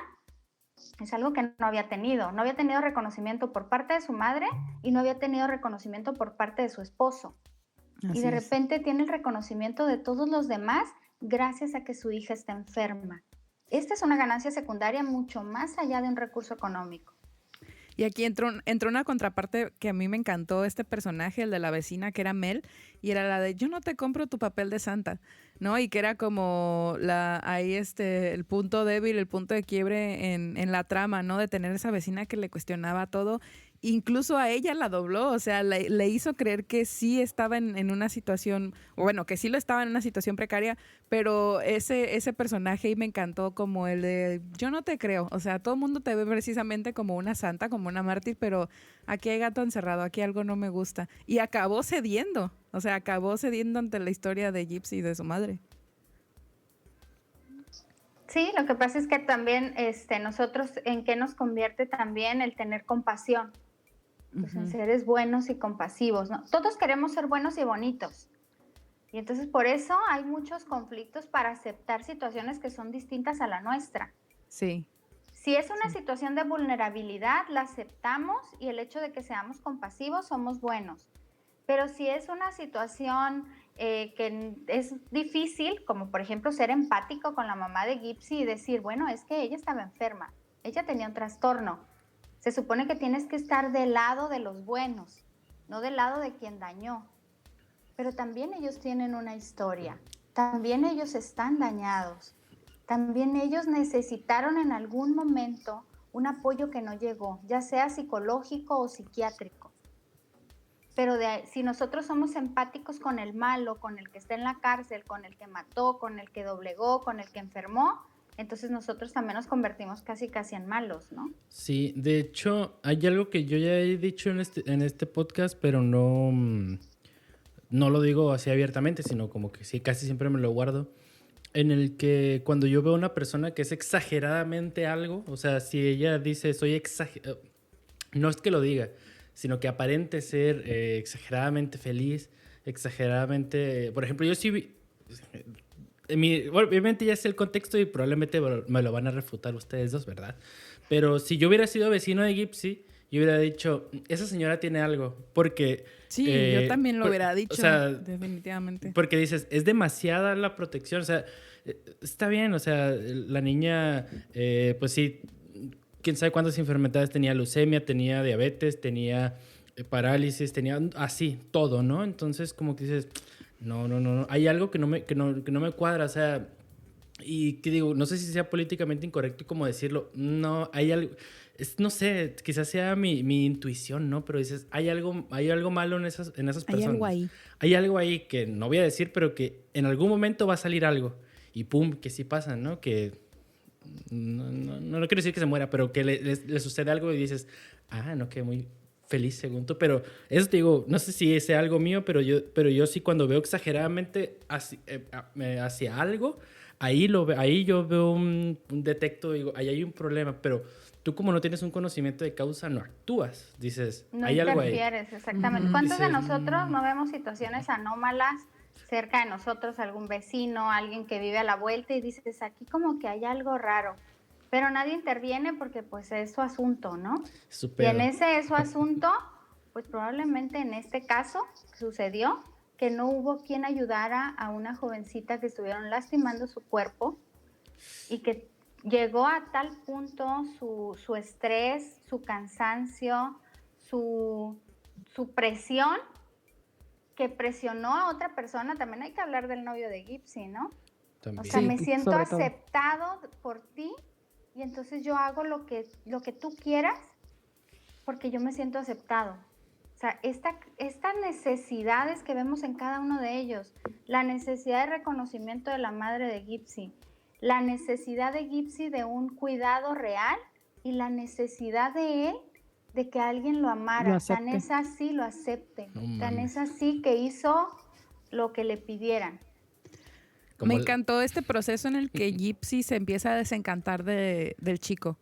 es algo que no había tenido. No había tenido reconocimiento por parte de su madre y no había tenido reconocimiento por parte de su esposo. Así Y de es. repente tiene el reconocimiento de todos los demás gracias a que su hija está enferma. Esta es una ganancia secundaria mucho más allá de un recurso económico. Y aquí entró una contraparte que a mí me encantó, este personaje, el de la vecina, que era Mel, y era la de, yo no te compro tu papel de santa, ¿no? Y que era como el punto débil, el punto de quiebre en la trama, ¿no? De tener esa vecina que le cuestionaba todo. Incluso a ella la dobló, o sea, le hizo creer que sí estaba en una situación, o bueno, que sí lo estaba en una situación precaria, pero ese personaje y me encantó como el de, yo no te creo, o sea, todo el mundo te ve precisamente como una santa, como una mártir, pero aquí hay gato encerrado, aquí algo no me gusta. Y acabó cediendo, o sea, acabó cediendo ante la historia de Gypsy y de su madre. Sí, lo que pasa es que también nosotros, ¿en qué nos convierte también el tener compasión? Pues en seres buenos y compasivos, ¿no? Todos queremos ser buenos y bonitos. Y entonces por eso hay muchos conflictos para aceptar situaciones que son distintas a la nuestra. Sí. Si es una situación de vulnerabilidad, la aceptamos y el hecho de que seamos compasivos, somos buenos. Pero si es una situación que es difícil, como por ejemplo ser empático con la mamá de Gypsy y decir, bueno, es que ella estaba enferma, ella tenía un trastorno. Se supone que tienes que estar del lado de los buenos, no del lado de quien dañó. Pero también ellos tienen una historia, también ellos están dañados, también ellos necesitaron en algún momento un apoyo que no llegó, ya sea psicológico o psiquiátrico. Pero si nosotros somos empáticos con el malo, con el que está en la cárcel, con el que mató, con el que doblegó, con el que enfermó, entonces nosotros también nos convertimos casi en malos, ¿no? Sí, de hecho, hay algo que yo ya he dicho en este podcast, pero no lo digo así abiertamente, sino como que sí, casi siempre me lo guardo. En el que cuando yo veo a una persona que es exageradamente algo, o sea, si ella dice soy exagerado, no es que lo diga, sino que aparente ser exageradamente feliz, exageradamente... Por ejemplo, yo sí... obviamente ya sé el contexto y probablemente me lo van a refutar ustedes dos, ¿verdad? Pero si yo hubiera sido vecino de Gypsy, yo hubiera dicho, esa señora tiene algo, porque... Sí, yo también lo hubiera dicho, o sea, definitivamente. porque dices, es demasiada la protección, o sea, está bien, o sea, la niña, pues sí, quién sabe cuántas enfermedades tenía, leucemia, tenía diabetes, tenía parálisis, tenía así, todo, ¿no? Entonces, como que dices, no, hay algo que no me cuadra, o sea, y que digo, no sé si sea políticamente incorrecto como decirlo, no, hay algo, no sé, quizás sea mi intuición, ¿no? Pero dices, hay algo malo en esas personas. Hay algo ahí. Hay algo ahí que no voy a decir, pero que en algún momento va a salir algo. Y pum, que sí pasa, ¿no? Que no quiero decir que se muera, pero que le sucede algo y dices, no, que muy feliz según tú. Pero eso te digo, no sé si sea algo mío, pero yo sí cuando veo exageradamente hacia algo, ahí yo veo un detecto, digo, ahí hay un problema, pero tú como no tienes un conocimiento de causa, no actúas. Dices, No hay algo ahí. interfieres, exactamente. ¿Cuántos de Dices, nosotros no vemos situaciones anómalas cerca de nosotros, algún vecino, alguien que vive a la vuelta y dices, aquí como que hay algo raro? Pero nadie interviene porque pues es su asunto, ¿no? Y en ese es su asunto, pues probablemente en este caso sucedió que no hubo quien ayudara a una jovencita que estuvieron lastimando su cuerpo y que llegó a tal punto su estrés, su cansancio, su presión, que presionó a otra persona. También hay que hablar del novio de Gypsy, ¿no? también. O sea, Sí, me siento sobre todo. aceptado por ti y entonces yo hago lo que tú quieras porque yo me siento aceptado. O sea, estas necesidades que vemos en cada uno de ellos, la necesidad de reconocimiento de la madre de Gypsy, la necesidad de Gypsy de un cuidado real y la necesidad de él de que alguien lo amara. Lo Tan acepte. es así, lo acepte. No Tan mames. es así que hizo lo que le pidieran. Como Me el- encantó este proceso en el que Gypsy se empieza a desencantar del chico.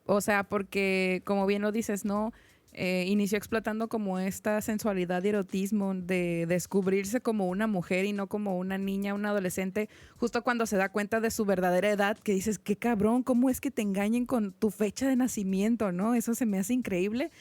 O sea, porque como bien lo dices, ¿no? Inició explotando como esta sensualidad y erotismo de descubrirse como una mujer y no como una niña, una adolescente, justo cuando se da cuenta de su verdadera edad, que dices, qué cabrón, ¿cómo es que te engañen con tu fecha de nacimiento, ¿no? Eso se me hace increíble.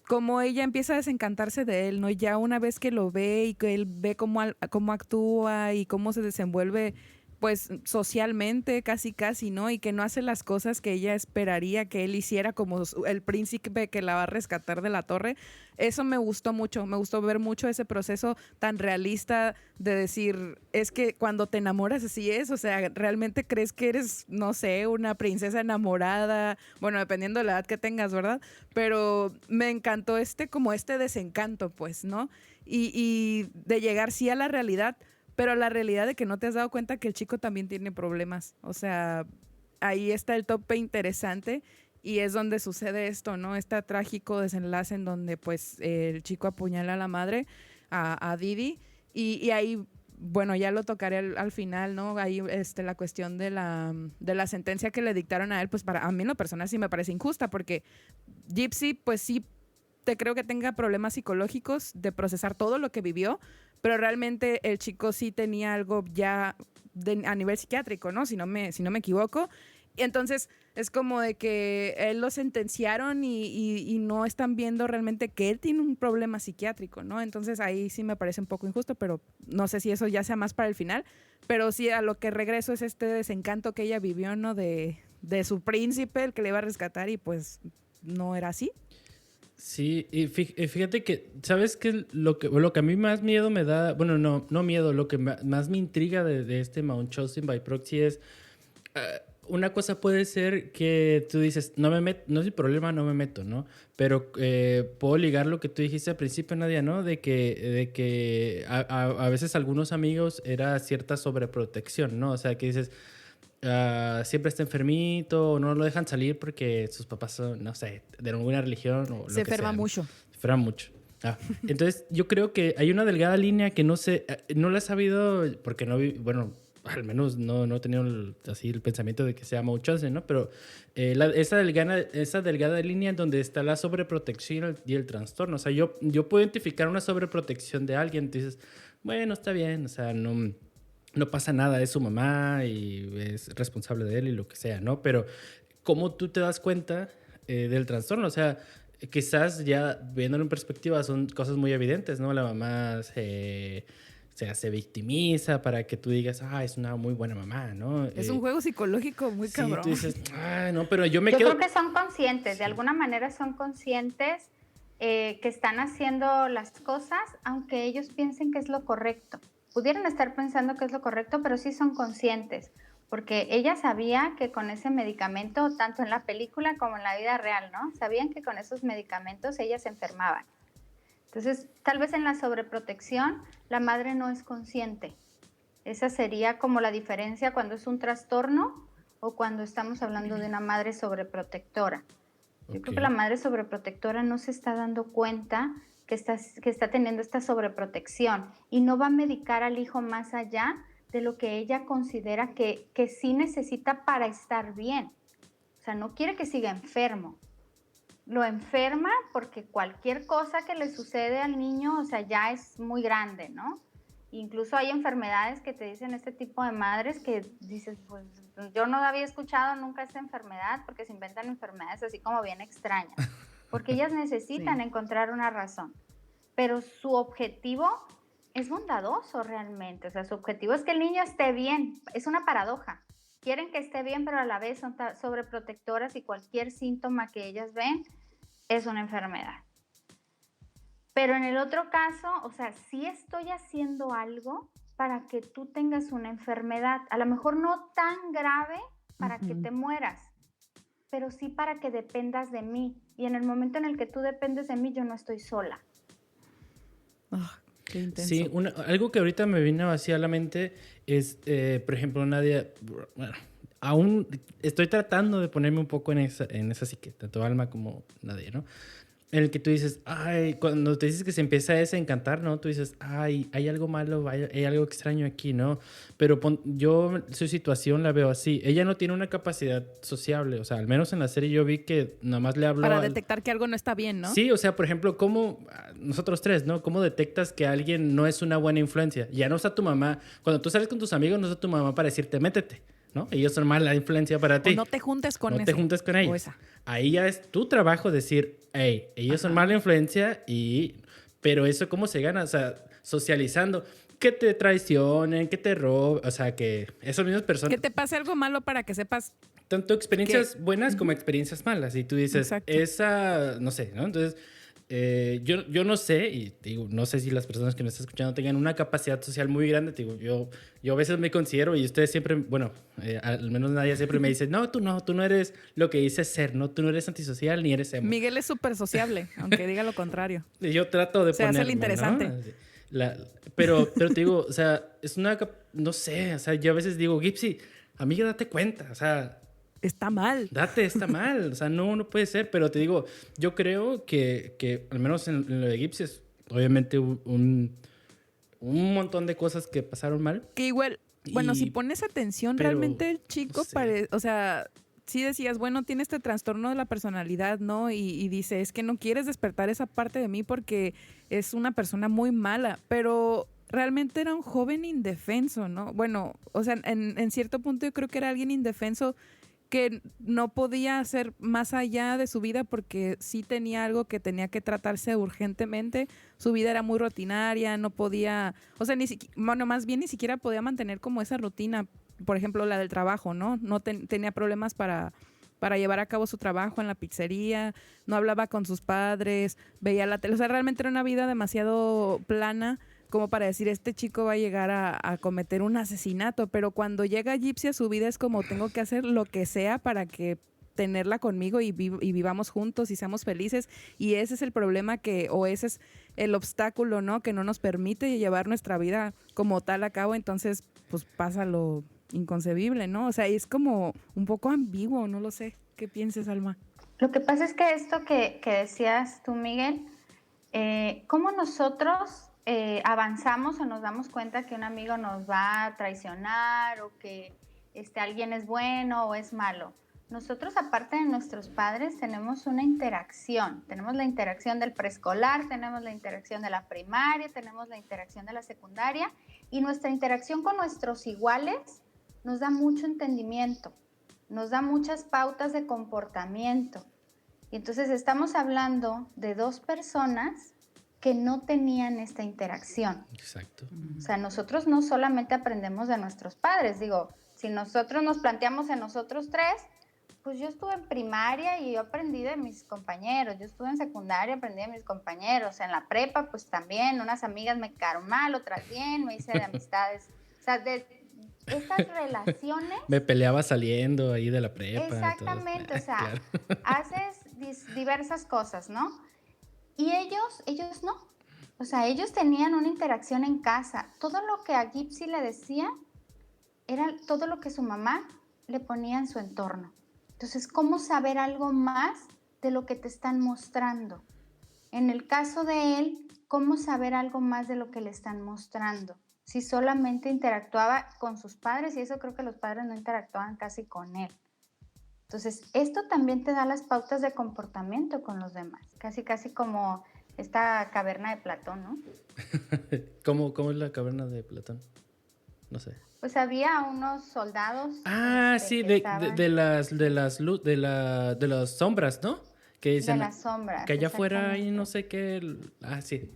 Como ella empieza a desencantarse de él, ¿no? Ya una vez que lo ve y que él ve cómo actúa y cómo se desenvuelve, pues socialmente, casi, ¿no? Y que no hace las cosas que ella esperaría que él hiciera como el príncipe que la va a rescatar de la torre. Eso me gustó mucho, me gustó ver mucho ese proceso tan realista de decir, es que cuando te enamoras así es, o sea, realmente crees que eres, no sé, una princesa enamorada, bueno, dependiendo de la edad que tengas, ¿verdad? Pero me encantó como este desencanto, pues, ¿no? Y de llegar sí a la realidad, pero la realidad de que no te has dado cuenta que el chico también tiene problemas. O sea, ahí está el tope interesante y es donde sucede esto, ¿no? Este trágico desenlace en donde pues el chico apuñala a la madre, a Didi, y ahí, bueno, ya lo tocaré al final, ¿no? Ahí la cuestión de la sentencia que le dictaron a él, pues para a mí en lo personal sí me parece injusta, porque Gypsy, pues sí, te creo que tenga problemas psicológicos de procesar todo lo que vivió, pero realmente el chico sí tenía algo ya a nivel psiquiátrico, ¿no? Si no me equivoco. Y entonces es como de que él lo sentenciaron y no están viendo realmente que él tiene un problema psiquiátrico, ¿no? Entonces ahí sí me parece un poco injusto, pero no sé si eso ya sea más para el final. Pero sí, a lo que regreso es este desencanto que ella vivió, ¿no? De su príncipe, el que le iba a rescatar, y pues no era así. Sí, y fíjate que, ¿sabes qué? Lo que a mí más miedo me da, bueno, no miedo, lo que más me intriga de este Mount Chosin by Proxy es, una cosa puede ser que tú dices, no es mi problema, no me meto, ¿no? Pero puedo ligar lo que tú dijiste al principio, Nadia, ¿no? De que a veces algunos amigos era cierta sobreprotección, ¿no? O sea, que dices, siempre está enfermito o no lo dejan salir porque sus papás son, no sé, de alguna religión o lo Se que enferma sea, ¿no? mucho. Se enferma mucho. Entonces yo creo que hay una delgada línea que no sé, no la he sabido porque no vi, bueno, al menos no he tenido así el pensamiento de que sea mucho, ¿no? Pero esa delgada línea en donde está la sobreprotección y el trastorno. O sea, yo puedo identificar una sobreprotección de alguien, entonces, bueno, está bien, o sea, no pasa nada, es su mamá y es responsable de él y lo que sea, ¿no? Pero ¿cómo tú te das cuenta del trastorno? O sea, quizás ya viéndolo en perspectiva son cosas muy evidentes, ¿no? La mamá se victimiza para que tú digas, es una muy buena mamá, ¿no? Es un juego psicológico muy Sí, cabrón. tú dices, no, pero yo me Yo quedo... creo que son conscientes, Sí. de alguna manera son conscientes que están haciendo las cosas, aunque ellos piensen que es lo correcto. Pudieran estar pensando que es lo correcto, pero sí son conscientes, porque ella sabía que con ese medicamento, tanto en la película como en la vida real, ¿no? Sabían que con esos medicamentos ellas se enfermaban. Entonces, tal vez en la sobreprotección, la madre no es consciente. Esa sería como la diferencia cuando es un trastorno o cuando estamos hablando de una madre sobreprotectora. Yo creo que la madre sobreprotectora no se está dando cuenta que está teniendo esta sobreprotección y no va a medicar al hijo más allá de lo que ella considera que sí necesita para estar bien. O sea, no quiere que siga enfermo. Lo enferma porque cualquier cosa que le sucede al niño, o sea, ya es muy grande, ¿no? Incluso hay enfermedades que te dicen este tipo de madres que dices, pues yo no había escuchado nunca esta enfermedad porque se inventan enfermedades así como bien extrañas, porque ellas necesitan encontrar una razón, pero su objetivo es bondadoso realmente, o sea, su objetivo es que el niño esté bien, es una paradoja. Quieren que esté bien, pero a la vez son sobreprotectoras y cualquier síntoma que ellas ven es una enfermedad. Pero en el otro caso, o sea, sí estoy haciendo algo para que tú tengas una enfermedad, a lo mejor no tan grave para que te mueras, pero sí para que dependas de mí. Y en el momento en el que tú dependes de mí, yo no estoy sola. Qué intenso. Sí, algo que ahorita me vino así a la mente es, por ejemplo, Nadia, bueno, aún estoy tratando de ponerme un poco en esa psique, tanto Alma como nadie, ¿no? En el que tú dices, ay, cuando te dices que se empieza a desencantar, ¿no? Tú dices, ay, hay algo malo, hay algo extraño aquí, ¿no? Pero yo su situación la veo así. Ella no tiene una capacidad sociable, o sea, al menos en la serie yo vi que nada más le habló... Para detectar que algo no está bien, ¿no? Sí, o sea, por ejemplo, ¿cómo, nosotros tres, ¿no? ¿Cómo detectas que alguien no es una buena influencia? Ya no está tu mamá, cuando tú sales con tus amigos, no está tu mamá para decirte, métete, ¿no? Ellos son mala influencia para ti. O no te juntes con No te juntes con ellos. esa. Ahí ya es tu trabajo decir, hey, ellos son mala influencia pero eso cómo se gana, o sea, socializando, que te traicionen, que te roben, o sea, que esas mismas personas... Que te pase algo malo para que sepas... Tanto experiencias buenas como experiencias malas. Y tú dices, Exacto. esa, no sé, ¿no? Entonces, yo no sé, y digo, no sé si las personas que me están escuchando tengan una capacidad social muy grande. Digo, yo a veces me considero, y ustedes siempre, bueno, al menos nadie siempre me dice, no, tú no eres lo que dices ser, ¿no? Tú no eres antisocial ni eres emo. Miguel es súper sociable, aunque diga lo contrario. Y yo trato de Se hace el ponerme, interesante. ¿no? Pero te digo, o sea, es una, no sé, o sea, yo a veces digo, Gipsy, amiga, date cuenta, o sea... Está mal. Está mal. O sea, no puede ser. Pero te digo, yo creo que al menos en lo de Gipsy, obviamente un montón de cosas que pasaron mal. Que igual, bueno, si pones atención, pero, realmente el chico, no sé. o sea, sí decías, bueno, tiene este trastorno de la personalidad, ¿no? Y dice, es que no quieres despertar esa parte de mí porque es una persona muy mala, pero realmente era un joven indefenso, ¿no? Bueno, o sea, en cierto punto yo creo que era alguien indefenso que no podía hacer más allá de su vida porque sí tenía algo que tenía que tratarse urgentemente. Su vida era muy rutinaria, no podía, o sea, bueno, más bien ni siquiera podía mantener como esa rutina, por ejemplo, la del trabajo, ¿no? No tenía problemas para llevar a cabo su trabajo en la pizzería, no hablaba con sus padres, veía la tele, o sea, realmente era una vida demasiado plana como para decir, este chico va a llegar a cometer un asesinato, pero cuando llega Gypsy a su vida es como, tengo que hacer lo que sea para que tenerla conmigo y vivamos juntos y seamos felices, y ese es el problema o ese es el obstáculo, ¿no? Que no nos permite llevar nuestra vida como tal a cabo, entonces pues pasa lo inconcebible, ¿no? O sea, es como un poco ambiguo, no lo sé. ¿Qué piensas, Alma? Lo que pasa es que esto que decías tú, Miguel, ¿cómo nosotros avanzamos o nos damos cuenta que un amigo nos va a traicionar o que alguien es bueno o es malo? Nosotros, aparte de nuestros padres, tenemos una interacción. Tenemos la interacción del preescolar, tenemos la interacción de la primaria, tenemos la interacción de la secundaria, y nuestra interacción con nuestros iguales nos da mucho entendimiento, nos da muchas pautas de comportamiento. Y entonces estamos hablando de dos personas que no tenían esta interacción. Exacto. O sea, nosotros no solamente aprendemos de nuestros padres. Digo, si nosotros nos planteamos en nosotros tres, pues yo estuve en primaria y yo aprendí de mis compañeros. Yo estuve en secundaria y aprendí de mis compañeros. En la prepa, pues también, unas amigas me quedaron mal, otras bien, me hice de amistades. O sea, de estas relaciones... Me peleaba saliendo ahí de la prepa. Exactamente, o sea, claro. haces diversas cosas, ¿no? Y ellos no. O sea, ellos tenían una interacción en casa. Todo lo que a Gypsy le decía era todo lo que su mamá le ponía en su entorno. Entonces, ¿cómo saber algo más de lo que te están mostrando? En el caso de él, ¿cómo saber algo más de lo que le están mostrando? Si solamente interactuaba con sus padres, y eso creo que los padres no interactuaban casi con él. Entonces, esto también te da las pautas de comportamiento con los demás, casi como esta caverna de Platón, ¿no? ¿Cómo es la caverna de Platón? No sé. Pues había unos soldados. Sí, que de las sombras, ¿no? Que dicen de las sombras. que allá afuera hay no sé qué. Sí,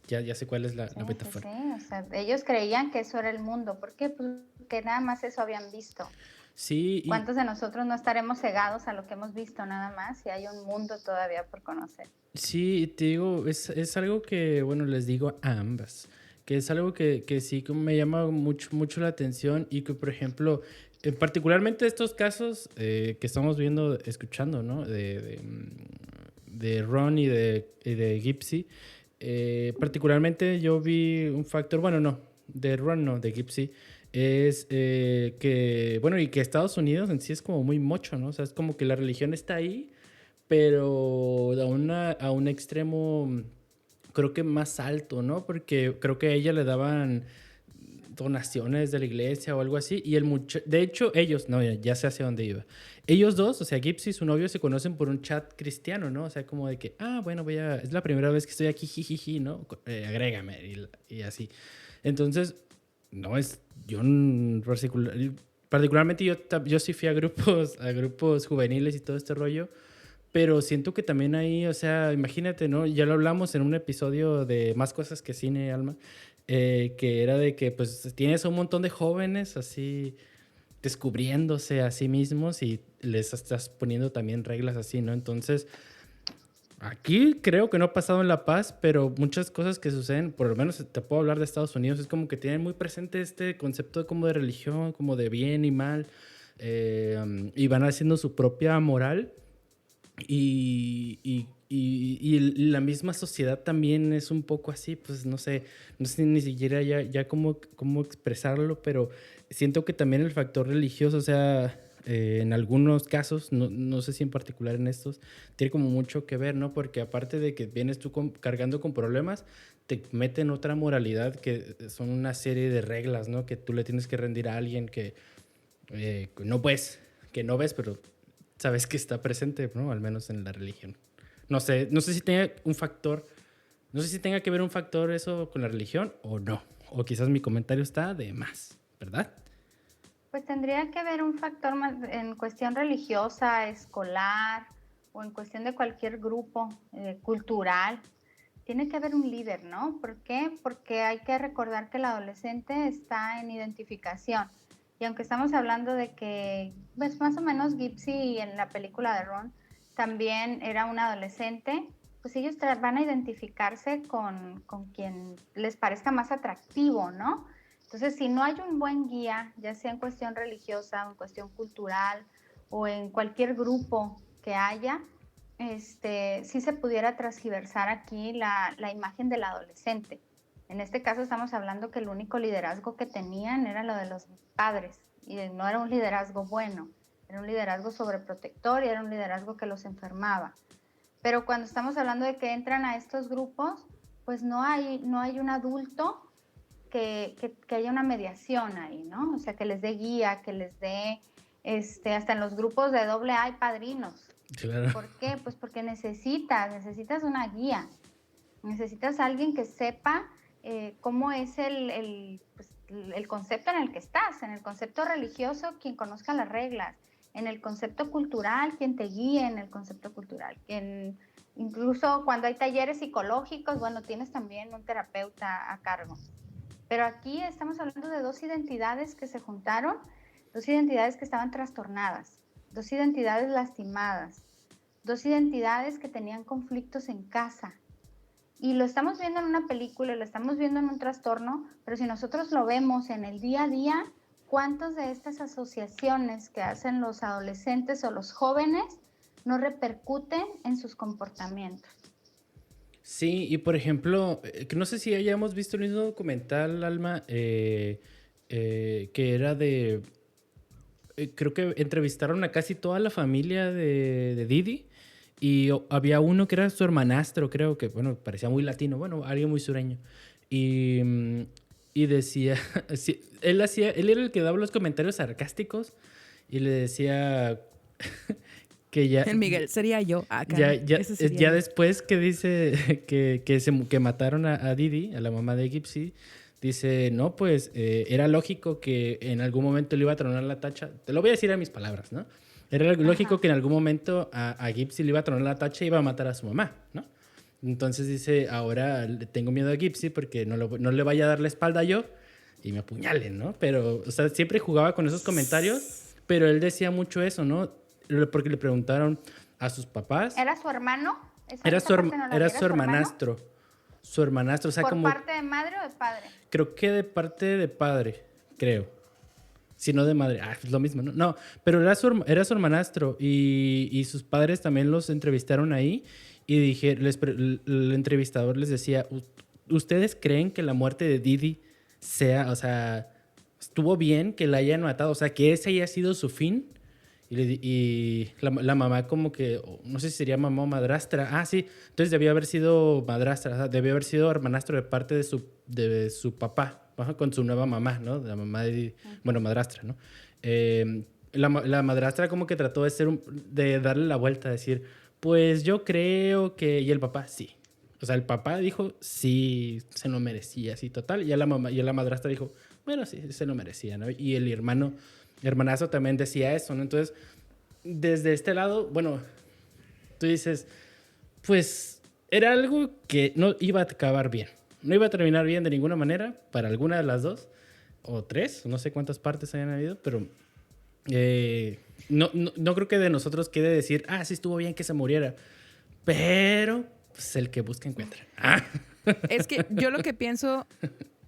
ya sé cuál es la metáfora. Sí, o sea, ellos creían que eso era el mundo. ¿Por qué? Pues que nada más eso habían visto. Sí. ¿Cuántos de nosotros no estaremos cegados a lo que hemos visto nada más? Y hay un mundo todavía por conocer. Sí, te digo, es algo que, bueno, les digo a ambas, que es algo que sí que me llama mucho la atención y que, por ejemplo, particularmente estos casos que estamos viendo, escuchando, ¿no? De Ron y de Gypsy, particularmente yo vi un factor, bueno, no, de Ron no, de Gypsy, es que, bueno, y que Estados Unidos en sí es como muy mocho, ¿no? O sea, es como que la religión está ahí, pero a un extremo creo que más alto, ¿no? Porque creo que a ella le daban donaciones de la iglesia o algo así. Y de hecho, ellos, no, ya sé hacia dónde iba. Ellos dos, o sea, Gibbs y su novio se conocen por un chat cristiano, ¿no? O sea, como de que, bueno, es la primera vez que estoy aquí, jijiji, ¿no? Agrégame y así. Entonces, no es, yo particularmente yo sí fui a grupos juveniles y todo este rollo. Pero siento que también ahí, o sea, imagínate, ¿no? Ya lo hablamos en un episodio de Más Cosas que Cine, Alma, que era de que, pues, tienes un montón de jóvenes así descubriéndose a sí mismos y les estás poniendo también reglas así, ¿no? Entonces, aquí creo que no ha pasado en La Paz, pero muchas cosas que suceden, por lo menos te puedo hablar de Estados Unidos, es como que tienen muy presente este concepto como de religión, como de bien y mal, y van haciendo su propia moral. Y la misma sociedad también es un poco así, pues no sé ni siquiera ya cómo expresarlo, pero siento que también el factor religioso, o sea, en algunos casos, no sé si en particular en estos, tiene como mucho que ver, ¿no? Porque aparte de que vienes tú cargando con problemas, te meten otra moralidad que son una serie de reglas, ¿no? Que tú le tienes que rendir a alguien que no ves, pero sabes que está presente, ¿no? Al menos en la religión. No sé si tenga un factor, no sé si tenga que ver un factor eso con la religión o no. O quizás mi comentario está de más, ¿verdad? Pues tendría que haber un factor más en cuestión religiosa, escolar o en cuestión de cualquier grupo cultural. Tiene que haber un líder, ¿no? ¿Por qué? Porque hay que recordar que el adolescente está en identificación. Y aunque estamos hablando de que, pues más o menos Gypsy en la película de Ron también era un adolescente, pues ellos van a identificarse con quien les parezca más atractivo, ¿no? Entonces, si no hay un buen guía, ya sea en cuestión religiosa, o en cuestión cultural o en cualquier grupo que haya, sí se pudiera transgiversar aquí la imagen del adolescente. En este caso estamos hablando que el único liderazgo que tenían era lo de los padres y no era un liderazgo bueno, era un liderazgo sobreprotector y era un liderazgo que los enfermaba. Pero cuando estamos hablando de que entran a estos grupos, pues no hay un adulto que haya una mediación ahí, ¿no? O sea, que les dé guía, que les dé, hasta en los grupos de AA hay padrinos. Claro. ¿Por qué? Pues porque necesitas una guía, necesitas alguien que sepa cómo es el concepto en el que estás, en el concepto religioso, quien conozca las reglas, en el concepto cultural, quien te guíe en el concepto cultural, incluso cuando hay talleres psicológicos, bueno, tienes también un terapeuta a cargo. Pero aquí estamos hablando de dos identidades que se juntaron, dos identidades que estaban trastornadas, dos identidades lastimadas, dos identidades que tenían conflictos en casa. Y lo estamos viendo en una película, lo estamos viendo en un trastorno, pero si nosotros lo vemos en el día a día, ¿cuántas de estas asociaciones que hacen los adolescentes o los jóvenes no repercuten en sus comportamientos? Sí, y por ejemplo, que no sé si hayamos visto el mismo documental, Alma, que era de... creo que entrevistaron a casi toda la familia de Didi y había uno que era su hermanastro, creo que, bueno, parecía muy latino, bueno, alguien muy sureño. Y decía, sí, él era el que daba los comentarios sarcásticos y le decía que ya... El Miguel, sería yo acá. Ya después que dice que mataron a Didi, a la mamá de Gypsy, dice, no, pues era lógico que en algún momento le iba a tronar la tacha. Te lo voy a decir a mis palabras, ¿no? Era lógico que en algún momento a Gypsy le iba a tronar la tacha y iba a matar a su mamá, ¿no? Entonces dice, ahora le tengo miedo a Gypsy porque no le vaya a dar la espalda yo y me apuñalen, ¿no? Pero, o sea, siempre jugaba con esos comentarios, pero él decía mucho eso, ¿no? Porque le preguntaron a sus papás. ¿Era su hermano? Era su hermanastro. Su hermanastro, o sea, ¿Por parte de madre o de padre? Creo que de parte de padre, creo. Si no de madre. Es lo mismo, ¿no? No, pero era su hermanastro y sus padres también los entrevistaron ahí y el entrevistador les decía, ¿ustedes creen que la muerte de Didi sea, o sea, estuvo bien que la hayan matado, o sea, que ese haya sido su fin. Y la mamá como que, no sé si sería mamá o madrastra. Ah, sí, entonces debió haber sido madrastra, o sea, debió haber sido hermanastro de parte de su papá, ajá, con su nueva mamá, ¿no? La mamá bueno, madrastra, ¿no? La madrastra como que trató de darle la vuelta, de decir, pues yo creo que... Y el papá, sí. O sea, el papá dijo, sí, se lo merecía, sí, total. Y la madrastra dijo, bueno, sí, se lo merecía, ¿no? Y el hermanazo también decía eso, ¿no? Entonces, desde este lado, bueno, tú dices, pues era algo que no iba a acabar bien. No iba a terminar bien de ninguna manera para alguna de las dos, o tres, no sé cuántas partes hayan habido, pero no creo que de nosotros quede decir, ah, sí estuvo bien que se muriera, pero pues, el que busca encuentra. Ah. Es que yo lo que pienso,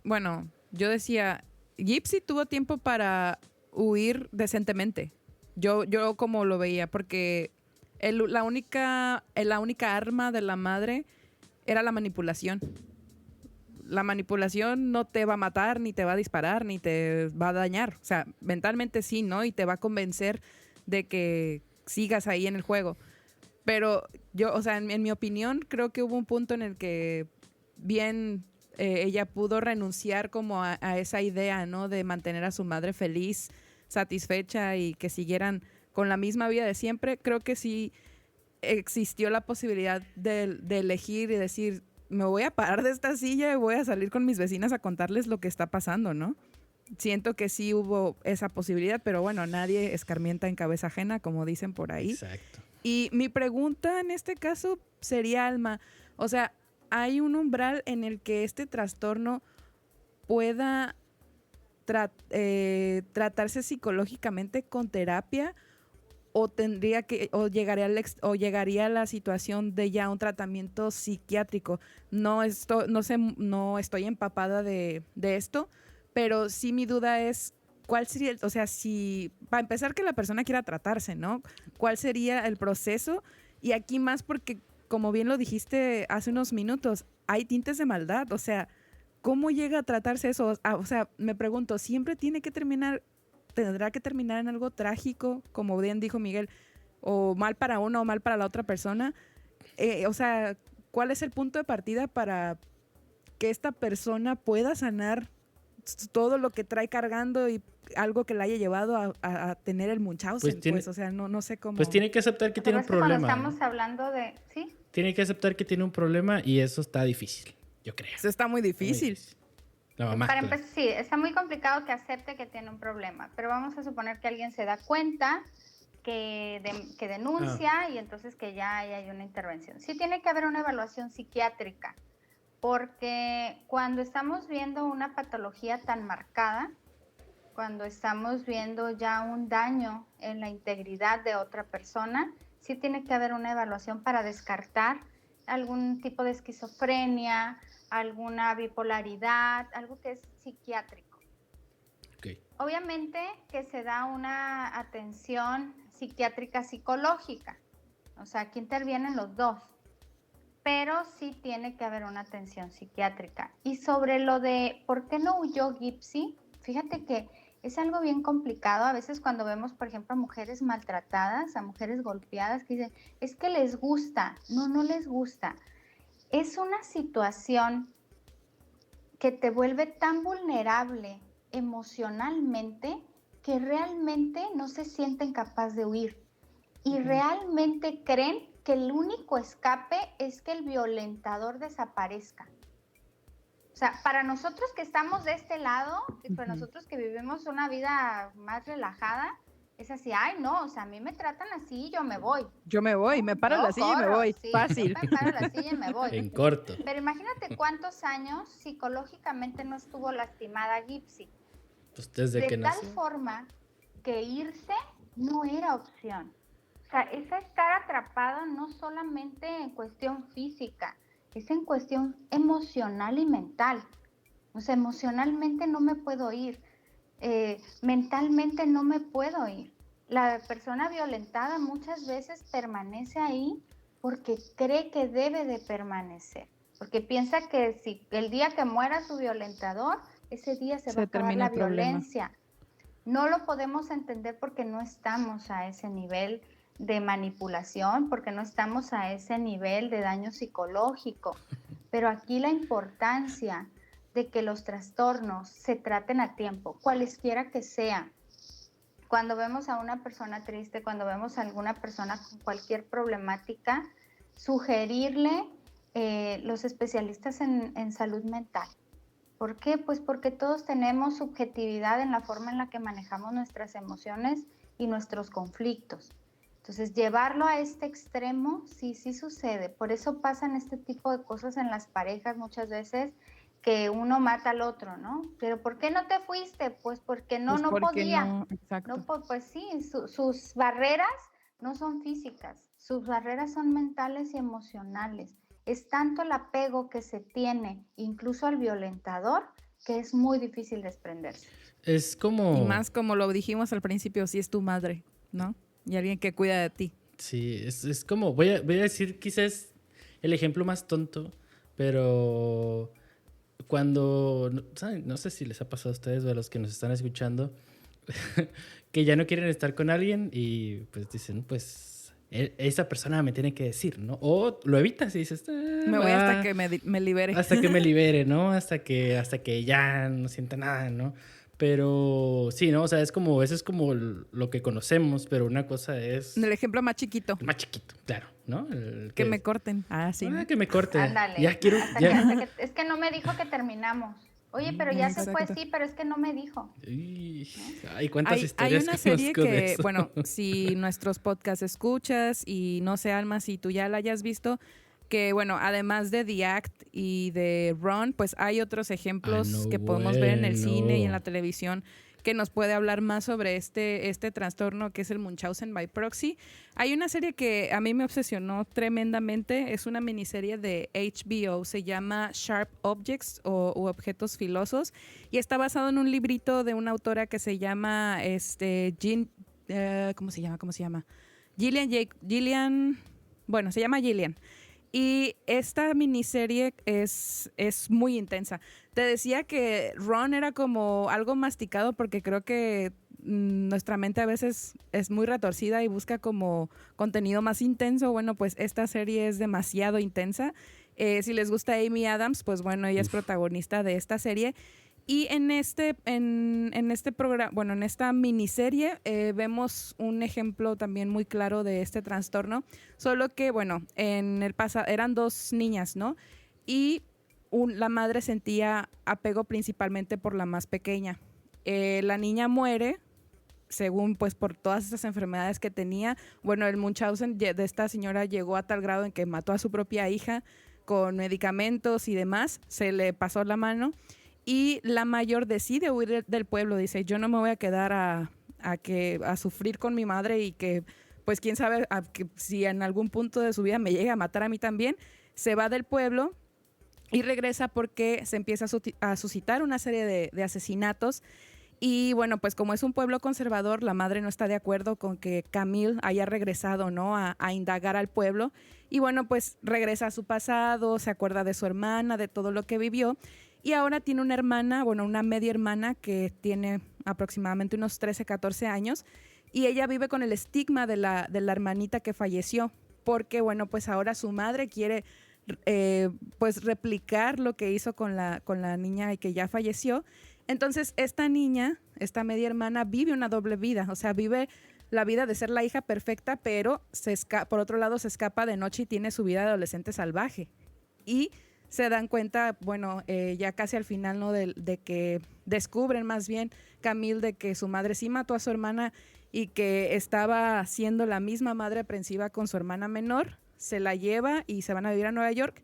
bueno, yo decía, Gypsy tuvo tiempo para huir decentemente. Yo como lo veía, porque la única arma de la madre era la manipulación. La manipulación no te va a matar, ni te va a disparar, ni te va a dañar. O sea, mentalmente sí, ¿no? Y te va a convencer de que sigas ahí en el juego. Pero yo, o sea, en mi opinión, creo que hubo un punto en el que bien ella pudo renunciar como a esa idea, ¿no? De mantener a su madre feliz, satisfecha y que siguieran con la misma vida de siempre. Creo que sí existió la posibilidad de elegir y decir, me voy a parar de esta silla y voy a salir con mis vecinas a contarles lo que está pasando, ¿no? Siento que sí hubo esa posibilidad, pero bueno, nadie escarmienta en cabeza ajena, como dicen por ahí. Exacto. Y mi pregunta en este caso sería, Alma, o sea, ¿hay un umbral en el que este trastorno pueda tratarse psicológicamente con terapia o llegaría a la situación de ya un tratamiento psiquiátrico? No estoy empapada de esto, pero sí mi duda es cuál sería, o sea, si para empezar que la persona quiera tratarse, ¿no? ¿Cuál sería el proceso? Y aquí más porque, como bien lo dijiste hace unos minutos, hay tintes de maldad, o sea, ¿cómo llega a tratarse eso? O sea, me pregunto, ¿siempre tendrá que terminar en algo trágico, como bien dijo Miguel, o mal para uno o mal para la otra persona? O sea, ¿cuál es el punto de partida para que esta persona pueda sanar todo lo que trae cargando y algo que la haya llevado a tener el Munchausen? Pues, o sea, no sé cómo. Pues tiene que aceptar que tiene un problema. Cuando estamos hablando de... ¿Sí? Tiene que aceptar que tiene un problema y eso está difícil, yo creo. Eso está muy difícil. La mamá. Para empezar, sí, está muy complicado que acepte que tiene un problema, pero vamos a suponer que alguien se da cuenta, que denuncia y entonces que ya hay una intervención. Sí tiene que haber una evaluación psiquiátrica, porque cuando estamos viendo una patología tan marcada, cuando estamos viendo ya un daño en la integridad de otra persona, sí tiene que haber una evaluación para descartar algún tipo de esquizofrenia, alguna bipolaridad, algo que es psiquiátrico. Okay. Obviamente que se da una atención psiquiátrica psicológica, o sea, aquí intervienen los dos, pero sí tiene que haber una atención psiquiátrica. Y sobre lo de por qué no huyó Gypsy, fíjate que es algo bien complicado. A veces cuando vemos, por ejemplo, a mujeres maltratadas, a mujeres golpeadas, que dicen, es que les gusta. No les gusta. Es una situación que te vuelve tan vulnerable emocionalmente que realmente no se sienten capaces de huir. Y realmente creen que el único escape es que el violentador desaparezca. O sea, para nosotros que estamos de este lado, y para nosotros que vivimos una vida más relajada, es así, ay, no, o sea, a mí me tratan así y yo me voy. Yo me voy, me paro en la silla y me voy. Sí, fácil. Yo me paro en la silla y me voy. En corto. Pero imagínate cuántos años psicológicamente no estuvo lastimada Gypsy. Pues desde que nació. De tal forma que irse no era opción. O sea, es estar atrapado no solamente en cuestión física, es en cuestión emocional y mental. O sea, emocionalmente no me puedo ir, mentalmente no me puedo ir. La persona violentada muchas veces permanece ahí porque cree que debe de permanecer, porque piensa que si el día que muera su violentador, ese día se va Se a acabar termina la el problema. violencia. No lo podemos entender porque no estamos a ese nivel de manipulación, porque no estamos a ese nivel de daño psicológico. Pero aquí la importancia de que los trastornos se traten a tiempo, cualesquiera que sean. Cuando vemos a una persona triste, cuando vemos a alguna persona con cualquier problemática, sugerirle los especialistas en salud mental. ¿Por qué? Pues porque todos tenemos subjetividad en la forma en la que manejamos nuestras emociones y nuestros conflictos. Entonces, llevarlo a este extremo, sí sucede. Por eso pasan este tipo de cosas en las parejas muchas veces, que uno mata al otro, ¿no? Pero ¿por qué no te fuiste? Pues porque no Pues porque podía. no, exacto. No, pues sí, sus barreras no son físicas, sus barreras son mentales y emocionales. Es tanto el apego que se tiene, incluso al violentador, que es muy difícil desprenderse. Es como... Y más como lo dijimos al principio, si es tu madre, ¿no? Y alguien que cuida de ti. Sí, es como... Voy a decir quizás el ejemplo más tonto, pero cuando... ¿saben? No sé si les ha pasado a ustedes o a los que nos están escuchando, que ya no quieren estar con alguien y pues dicen, pues... esa persona me tiene que decir, ¿no? O lo evitas y dices... Me voy hasta que me libere. Hasta que me libere, ¿no? Hasta que ya no sienta nada, ¿no? Pero sí, ¿no? O sea, es como... Eso es como lo que conocemos, pero una cosa es... El ejemplo más chiquito. El más chiquito, claro, ¿no? El Que me corten. Ah, sí. ¿no? que me corte. Ándale. Ya quiero... Es que no me dijo que terminamos. Oye, pero ya se fue, Exacto. sí, pero es que no me dijo. Ay, cuántas Hay historias una serie conozco de que, eso. bueno, si nuestros podcasts escuchas y no sé, Alma, si tú ya la hayas visto, que bueno, además de The Act y de Run, pues hay otros ejemplos no, que podemos ver en el bueno. cine y en la televisión que nos puede hablar más sobre este trastorno que es el Munchausen by proxy. Hay una serie que a mí me obsesionó tremendamente, es una miniserie de HBO, se llama Sharp Objects u Objetos Filosos, y está basado en un librito de una autora que se llama ¿cómo se llama? Gillian, bueno, se llama Gillian. Y esta miniserie es muy intensa. Te decía que Ron era como algo masticado porque creo que nuestra mente a veces es muy retorcida y busca como contenido más intenso. Bueno, pues esta serie es demasiado intensa. Si les gusta Amy Adams, pues bueno, ella es protagonista de esta serie. Y en este programa, bueno, en esta miniserie vemos un ejemplo también muy claro de este trastorno, solo que, bueno, en el pasado eran dos niñas, ¿no? Y la madre sentía apego principalmente por la más pequeña. La niña muere, según pues por todas esas enfermedades que tenía. Bueno, el Munchausen de esta señora llegó a tal grado en que mató a su propia hija con medicamentos y demás, se le pasó la mano. Y la mayor decide huir del pueblo, dice, yo no me voy a quedar a sufrir con mi madre y que, pues quién sabe, que si en algún punto de su vida me llega a matar a mí también. Se va del pueblo y regresa porque se empieza a suscitar una serie de asesinatos. Y bueno, pues como es un pueblo conservador, la madre no está de acuerdo con que Camille haya regresado, ¿no? A indagar al pueblo. Y bueno, pues regresa a su pasado, se acuerda de su hermana, de todo lo que vivió. Y ahora tiene una hermana, bueno, una media hermana que tiene aproximadamente unos 13, 14 años. Y ella vive con el estigma de la hermanita que falleció. Porque, bueno, pues ahora su madre quiere pues replicar lo que hizo con la niña que ya falleció. Entonces, esta niña, esta media hermana, vive una doble vida. O sea, vive la vida de ser la hija perfecta, pero por otro lado se escapa de noche y tiene su vida de adolescente salvaje. Y se dan cuenta, bueno, ya casi al final, ¿no? De que descubren más bien Camille de que su madre sí mató a su hermana y que estaba siendo la misma madre aprensiva con su hermana menor. Se la lleva y se van a vivir a Nueva York.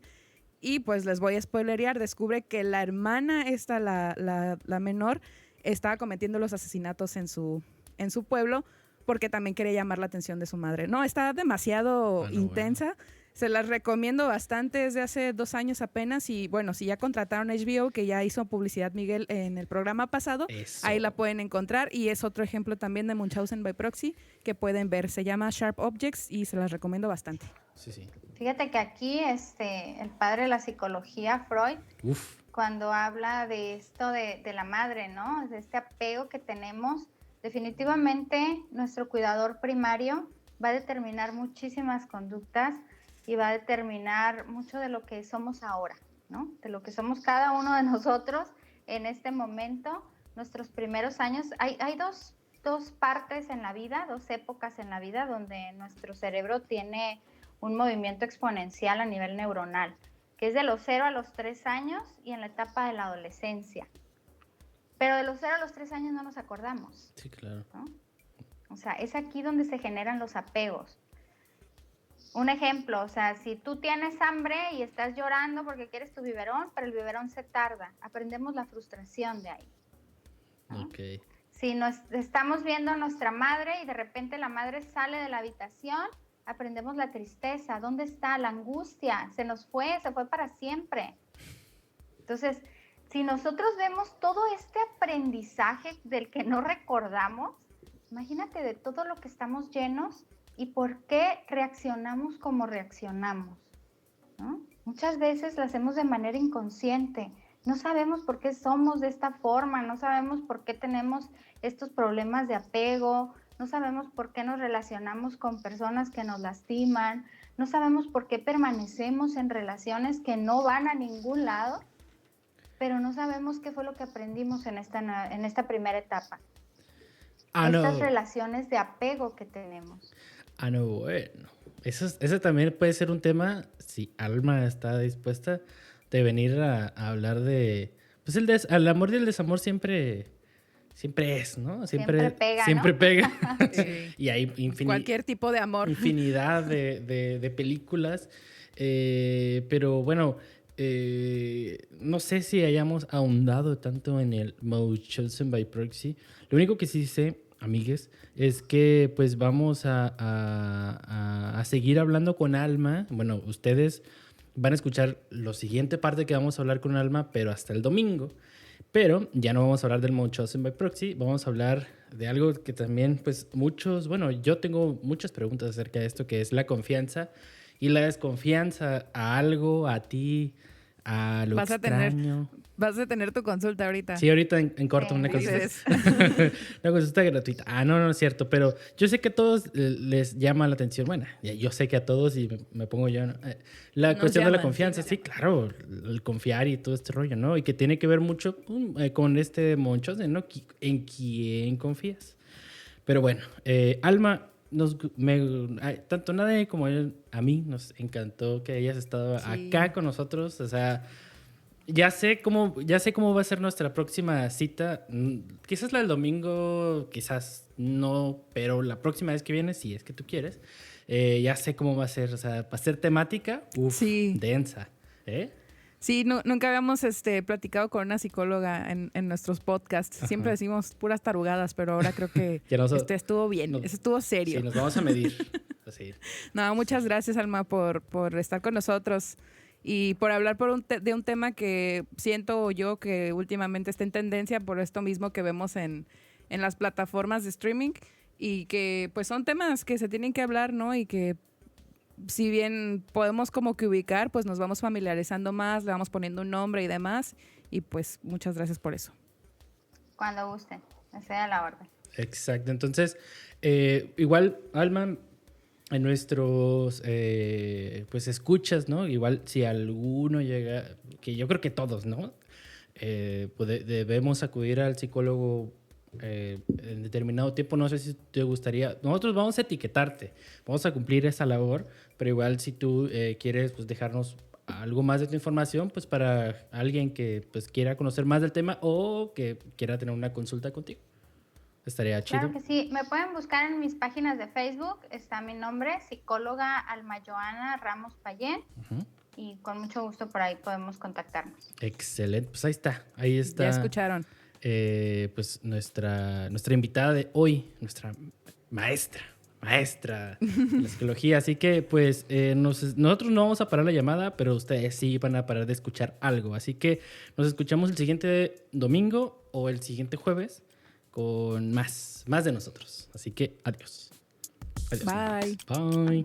Y pues les voy a spoilerear, descubre que la hermana esta, la menor, estaba cometiendo los asesinatos en su pueblo porque también quería llamar la atención de su madre. No, está demasiado intensa. Bueno. Se las recomiendo bastante, es de hace 2 años apenas. Y bueno, si ya contrataron HBO, que ya hizo publicidad Miguel en el programa pasado, ahí la pueden encontrar. Y es otro ejemplo también de Munchausen by proxy que pueden ver. Se llama Sharp Objects y se las recomiendo bastante. Sí. Fíjate que aquí el padre de la psicología, Freud, cuando habla de esto de la madre, ¿no? De este apego que tenemos. Definitivamente nuestro cuidador primario va a determinar muchísimas conductas y va a determinar mucho de lo que somos ahora, ¿no? De lo que somos cada uno de nosotros en este momento, nuestros primeros años. Hay dos partes en la vida, dos épocas en la vida donde nuestro cerebro tiene un movimiento exponencial a nivel neuronal, que es de los 0 a los 3 años y en la etapa de la adolescencia. Pero de los 0 a los 3 años no nos acordamos. Sí, claro. ¿No? O sea, es aquí donde se generan los apegos. Un ejemplo, o sea, si tú tienes hambre y estás llorando porque quieres tu biberón, pero el biberón se tarda, aprendemos la frustración de ahí, ¿no? Ok. Si nos estamos viendo a nuestra madre y de repente la madre sale de la habitación, aprendemos la tristeza. ¿Dónde está la angustia? Se fue para siempre. Entonces, si nosotros vemos todo este aprendizaje del que no recordamos, imagínate de todo lo que estamos llenos y por qué reaccionamos como reaccionamos, ¿no? Muchas veces lo hacemos de manera inconsciente. No sabemos por qué somos de esta forma, no sabemos por qué tenemos estos problemas de apego, no sabemos por qué nos relacionamos con personas que nos lastiman, no sabemos por qué permanecemos en relaciones que no van a ningún lado, pero no sabemos qué fue lo que aprendimos en esta primera etapa. Estas relaciones de apego que tenemos. No, bueno. Eso también puede ser un tema, si Alma está dispuesta, de venir a hablar de... Pues el amor y el desamor siempre es, ¿no? Siempre pega, siempre ¿no? pega. Sí. Y hay Cualquier tipo de amor. infinidad de películas. Pero bueno, no sé si hayamos ahondado tanto en el Mode Chosen by Proxy. Lo único que sí sé, amigues, es que pues vamos a seguir hablando con Alma. Bueno, ustedes van a escuchar la siguiente parte que vamos a hablar con Alma, pero hasta el domingo. Pero ya no vamos a hablar del Mode Chosen by Proxy, vamos a hablar de algo que también, pues yo tengo muchas preguntas acerca de esto, que es la confianza y la desconfianza a algo, a ti, a lo extraño. Vas a tener tu consulta ahorita. Sí, ahorita en corto, una consulta. Una consulta gratuita. No es cierto, pero yo sé que a todos les llama la atención. Bueno, yo sé que a todos, y me pongo yo, ¿no? La cuestión de la confianza, sí, claro, el confiar y todo este rollo, ¿no? Y que tiene que ver mucho con este monchote, ¿no? En quién confías. Pero bueno, Alma, tanto Nade como a mí nos encantó que hayas estado acá con nosotros, o sea... Ya sé cómo va a ser nuestra próxima cita. Quizás la del domingo, quizás no, pero la próxima vez que vienes, si es que tú quieres, ya sé cómo va a ser. O sea, va a ser temática, densa. Sí, nunca habíamos platicado con una psicóloga en nuestros podcasts. Siempre decimos puras tarugadas, pero ahora creo que estuvo bien, estuvo serio. Sí, nos vamos a medir. Así. No, muchas gracias, Alma, por estar con nosotros. Y por hablar de un tema que siento yo que últimamente está en tendencia por esto mismo que vemos en las plataformas de streaming y que pues son temas que se tienen que hablar, ¿no? Y que si bien podemos como que ubicar, pues nos vamos familiarizando más, le vamos poniendo un nombre y demás. Y pues muchas gracias por eso. Cuando gusten, estoy a la orden. Exacto. Entonces, igual, Alma... En nuestros pues escuchas, ¿no? Igual si alguno llega, que yo creo que todos, ¿no? Debemos acudir al psicólogo en determinado tiempo. No sé si te gustaría. Nosotros vamos a etiquetarte, vamos a cumplir esa labor, pero igual si tú quieres pues dejarnos algo más de tu información, pues para alguien que pues quiera conocer más del tema o que quiera tener una consulta contigo. Estaría chido. Claro que sí. Me pueden buscar en mis páginas de Facebook. Está mi nombre, psicóloga Alma Joana Ramos Payén. Y con mucho gusto por ahí podemos contactarnos. Excelente. Pues ahí está. Ya escucharon. Pues nuestra invitada de hoy, nuestra maestra de la psicología. Así que pues nosotros no vamos a parar la llamada, pero ustedes sí van a parar de escuchar algo. Así que nos escuchamos el siguiente domingo o el siguiente jueves con más de nosotros. Así que adiós. Bye. Bye. Bye.